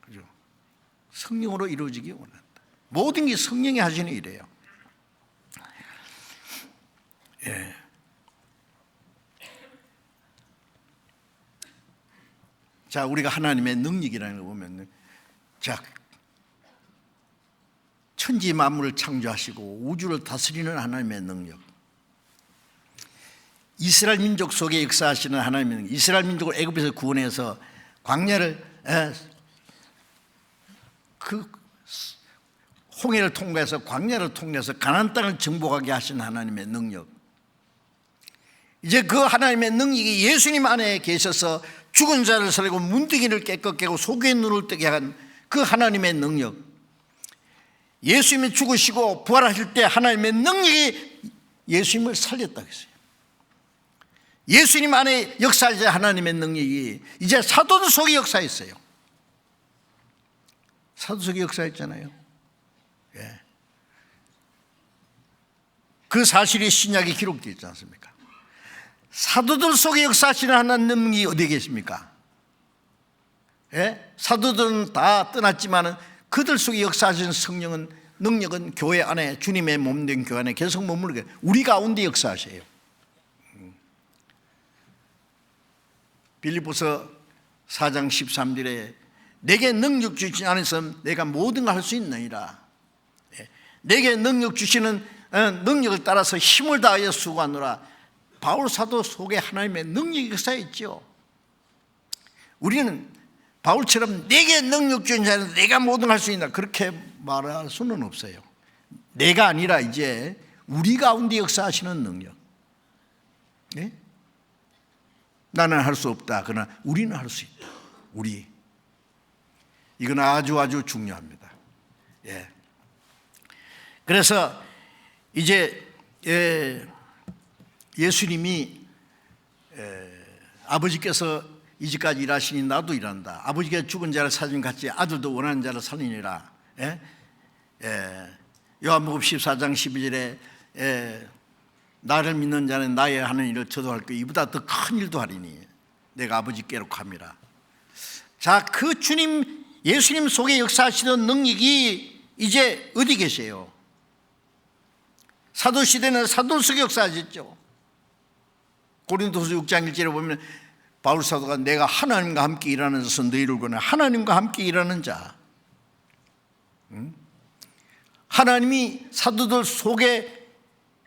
그죠? 성령으로 이루어지기 원한다. 모든 게 성령이 하시는 일이에요. 자, 우리가 하나님의 능력이라는 걸 보면, 자, 천지 만물을 창조하시고 우주를 다스리는 하나님의 능력, 이스라엘 민족 속에 역사하시는 하나님의 능력, 이스라엘 민족을 애굽에서 구원해서 광야를 그 홍해를 통과해서 광야를 통해서 가나안 땅을 정복하게 하신 하나님의 능력, 이제 그 하나님의 능력이 예수님 안에 계셔서 죽은 자를 살리고 문둥이를 깨끗게 하고 소경의 눈을 뜨게 한 그 하나님의 능력, 예수님이 죽으시고 부활하실 때 하나님의 능력이 예수님을 살렸다고 했어요. 예수님 안에 역사하신 하나님의 능력이 이제 사도들 속에 역사했어요. 사도 속에 역사했잖아요. 그 사실이 신약에 기록되어 있지 않습니까? 사도들 속에 역사하시는 하나님의 능력이 어디에 계십니까? 사도들은 다 떠났지만 그들 속에 역사하시는 성령은, 능력은 교회 안에, 주님의 몸된 교회 안에 계속 머무르게 우리 가운데 역사하세요. 빌립보서 4장 13절에 내게 능력 주신 안에서 내가 모든 걸 할 수 있느니라. 내게 능력 주시는 능력을 따라서 힘을 다하여 수고하노라. 바울 사도 속에 하나님의 능력이 역사했죠. 우리는 바울처럼 내게 능력 주신 자는 내가 모든 걸 할 수 있다 그렇게 말할 수는 없어요. 내가 아니라 이제 우리 가운데 역사하시는 능력. 나는 할 수 없다. 그러나 우리는 할 수 있다. 우리. 이건 아주 중요합니다. 그래서 이제 예수님이 아버지께서 이제까지 일하시니 나도 일한다. 아버지가 죽은 자를 살린 같이 아들도 원하는 자를 살리니라. 요한복음 14장 12절에 나를 믿는 자는 나의 하는 일을 저도 할 거야. 이보다 더 큰 일도 하리니 내가 아버지께로 갑니다. 자, 그 주님 예수님 속에 역사하시던 능력이 이제 어디 계세요? 사도시대는 사도 속에 역사하셨죠. 고린도서 6장 1절에 보면 바울 사도가 내가 하나님과 함께 일하는 자서 너희를 권해. 하나님과 함께 일하는 자. 하나님이 사도들 속에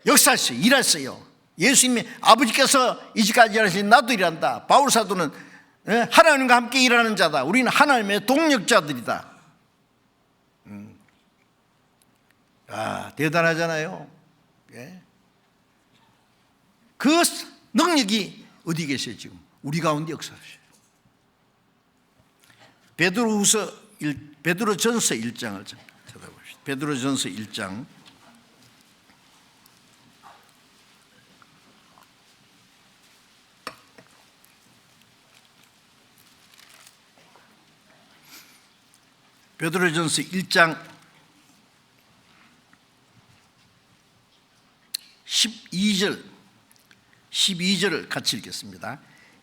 역사했어요. 일했어요. 예수님이 아버지께서 이제까지 일하신 나도 일한다. 바울 사도는 하나님과 함께 일하는 자다. 우리는 하나님의 동력자들이다. 대단하잖아요. 그 능력이 어디 계세요? 지금 우리 가운데 역사하셔요. 베드로전서 1장을 찾아봅시다. 베드로전서 1장 베드로전서 1장 12절을 같이 읽겠습니다.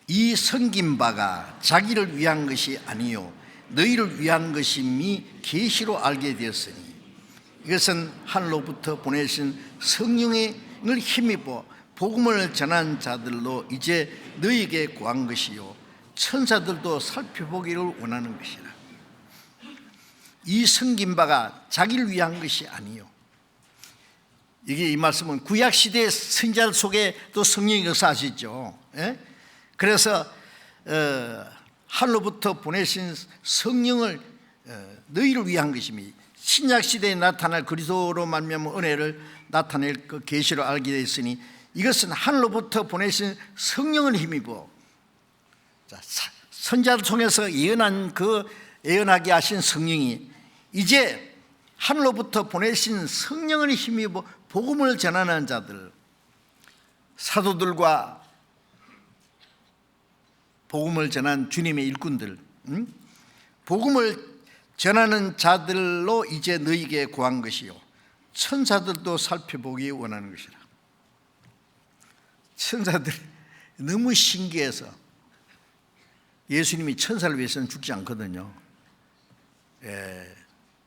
이 섬긴 바가 자기를 위한 것이 아니요 너희를 위한 것임이 계시로 알게 되었으니 이것은 하늘로부터 보내신 성령을 힘입어 복음을 전한 자들로 이제 너희에게 구한 것이요 천사들도 살펴보기를 원하는 것이라. 이 섬긴 바가 자기를 위한 것이 아니요. 이게 이 말씀은 구약시대의 선지자들 속에 또 성령이 역사하시죠. 그래서 하늘로부터 보내신 성령을 너희를 위한 것이니 신약시대에 나타날 그리스도로 말미암아 은혜를 나타낼 그 계시로 알게 되어 있으니 이것은 하늘로부터 보내신 성령을 힘입어 선지자들 통해서 예언하게 하신 성령이 이제 하늘로부터 보내신 성령을 힘입어 복음을 전하는 자들, 사도들과 복음을 전한 주님의 일꾼들, 복음을 전하는 자들로 이제 너희에게 구한 것이요 천사들도 살펴보기 원하는 것이라. 천사들 너무 신기해서 예수님이 천사를 위해서는 죽지 않거든요.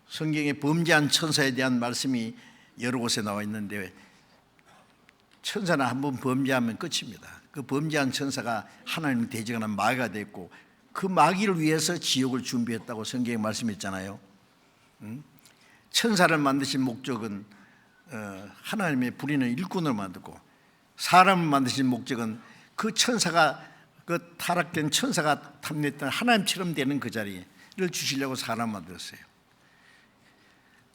성경에 범죄한 천사에 대한 말씀이 여러 곳에 나와 있는데 천사는 한번 범죄하면 끝입니다. 그 범죄한 천사가 하나님 대적하는 마귀가 됐고 그 마귀를 위해서 지옥을 준비했다고 성경에 말씀했잖아요. 천사를 만드신 목적은 하나님의 부리는 일꾼을 만들고 사람을 만드신 목적은 그 천사가 그 타락된 천사가 탐냈던 하나님처럼 되는 그 자리를 주시려고 사람 만들었어요.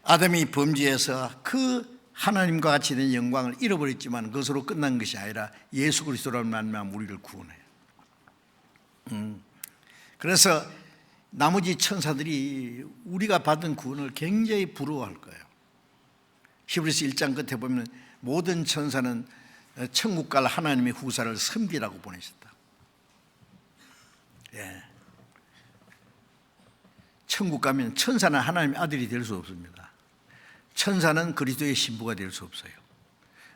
아담이 범죄해서 그 하나님과 같이 된 영광을 잃어버렸지만 그것으로 끝난 것이 아니라 예수 그리스도로 말미암아 우리를 구원해요. 그래서 나머지 천사들이 우리가 받은 구원을 굉장히 부러워할 거예요. 히브리서 1장 끝에 보면 모든 천사는 천국 갈 하나님의 후사를 섬기라고 보내셨다. 천국 가면 천사는 하나님의 아들이 될 수 없습니다. 천사는 그리스도의 신부가 될 수 없어요.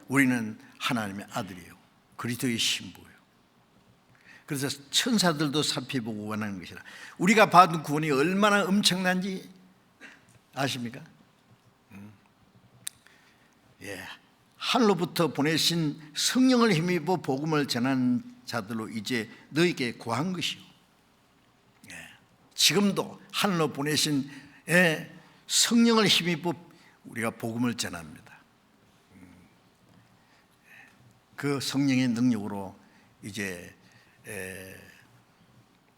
우리는 하나님의 아들이에요. 그리스도의 신부예요. 그래서 천사들도 살펴보고 원하는 것이라. 우리가 받은 구원이 얼마나 엄청난지 아십니까? 하늘로부터 보내신 성령을 힘입어 복음을 전하는 자들로 이제 너에게 구한 것이요. 지금도 하늘로 보내신 성령을 힘입어 우리가 복음을 전합니다. 그 성령의 능력으로 이제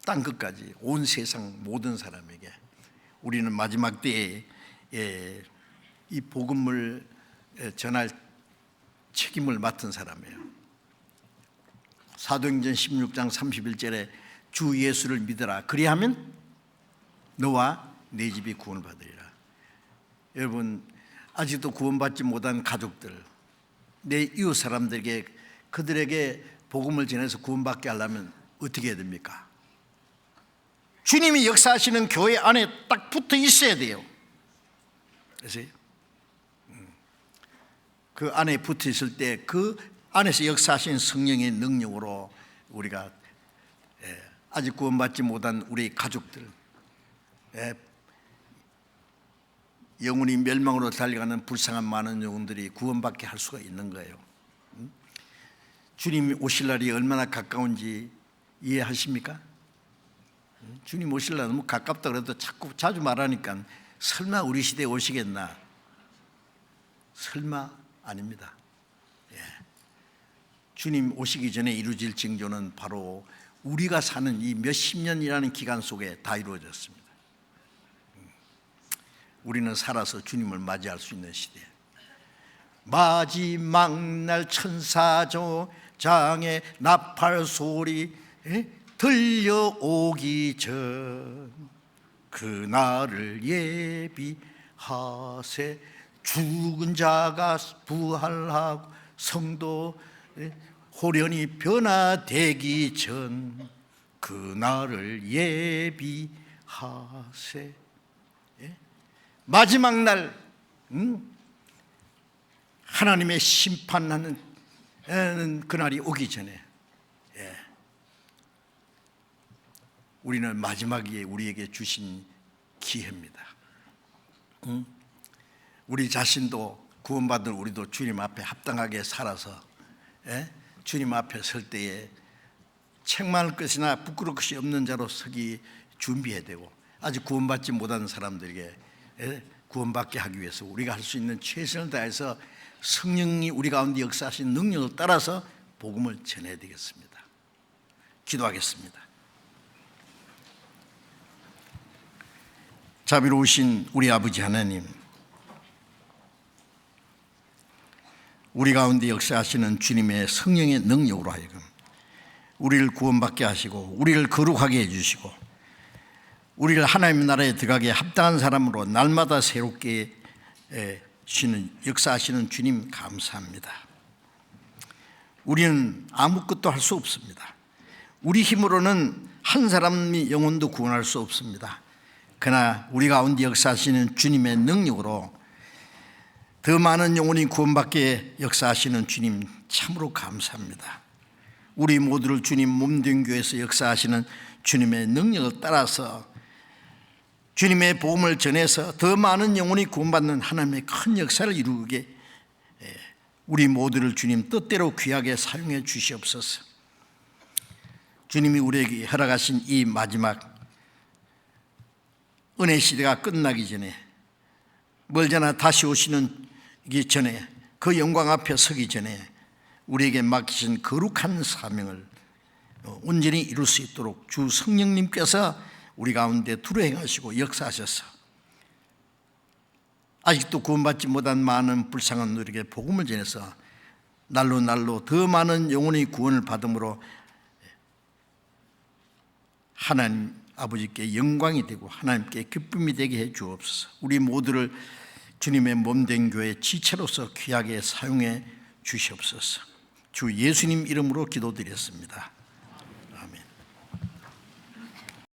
땅 끝까지 온 세상 모든 사람에게 우리는 마지막 때에 이 복음을 전할 책임을 맡은 사람이에요. 사도행전 16장 31절에 주 예수를 믿어라. 그리하면 너와 네 집이 구원을 받으리라. 여러분 아직도 구원받지 못한 가족들, 내 이웃 사람들에게 그들에게 복음을 전해서 구원받게 하려면 어떻게 해야 됩니까? 주님이 역사하시는 교회 안에 딱 붙어 있어야 돼요. 그래서 그 안에 붙어 있을 때 그 안에서 역사하신 성령의 능력으로 우리가 아직 구원받지 못한 우리 가족들, 영혼이 멸망으로 달려가는 불쌍한 많은 영혼들이 구원받게 할 수가 있는 거예요. 주님이 오실 날이 얼마나 가까운지 이해하십니까? 주님 오실 날 너무 가깝다 그래도 자주 말하니까 설마 우리 시대에 오시겠나? 설마 아닙니다. 주님 오시기 전에 이루어질 징조는 바로 우리가 사는 이 몇십 년이라는 기간 속에 다 이루어졌습니다. 우리는 살아서 주님을 맞이할 수 있는 시대. 마지막 날 천사조장의 나팔 소리 들려오기 전 그날을 예비하세. 죽은 자가 부활하고 성도 호련히 변화되기 전 그날을 예비하세. 마지막 날 하나님의 심판하는 그날이 오기 전에 우리는 마지막에 우리에게 주신 기회입니다. 우리 자신도 구원받은 우리도 주님 앞에 합당하게 살아서 주님 앞에 설 때에 책망할 것이나 부끄러울 것이 없는 자로 서기 준비해야 되고, 아직 구원받지 못한 사람들에게 구원받게 하기 위해서 우리가 할 수 있는 최선을 다해서 성령이 우리 가운데 역사하신 능력을 따라서 복음을 전해야 되겠습니다. 기도하겠습니다. 자비로우신 우리 아버지 하나님, 우리 가운데 역사하시는 주님의 성령의 능력으로 하여금 우리를 구원받게 하시고 우리를 거룩하게 해주시고 우리를 하나님의 나라에 들어가게 합당한 사람으로 날마다 새롭게 역사하시는 주님 감사합니다. 우리는 아무것도 할 수 없습니다. 우리 힘으로는 한 사람의 영혼도 구원할 수 없습니다. 그러나 우리 가운데 역사하시는 주님의 능력으로 더 많은 영혼이 구원받게 역사하시는 주님 참으로 감사합니다. 우리 모두를 주님 몸된 교회에서 역사하시는 주님의 능력을 따라서 주님의 복음을 전해서 더 많은 영혼이 구원받는 하나님의 큰 역사를 이루게 우리 모두를 주님 뜻대로 귀하게 사용해 주시옵소서. 주님이 우리에게 허락하신 이 마지막 은혜 시대가 끝나기 전에, 멀잖아 다시 오시기 전에, 그 영광 앞에 서기 전에 우리에게 맡기신 거룩한 사명을 온전히 이룰 수 있도록 주 성령님께서 우리 가운데 두루 행하시고 역사하셔서 아직도 구원받지 못한 많은 불쌍한 누리에게 복음을 전해서 날로 날로 더 많은 영혼의 구원을 받음으로 하나님 아버지께 영광이 되고 하나님께 기쁨이 되게 해 주옵소서. 우리 모두를 주님의 몸된 교회 지체로서 귀하게 사용해 주시옵소서. 주 예수님 이름으로 기도드렸습니다.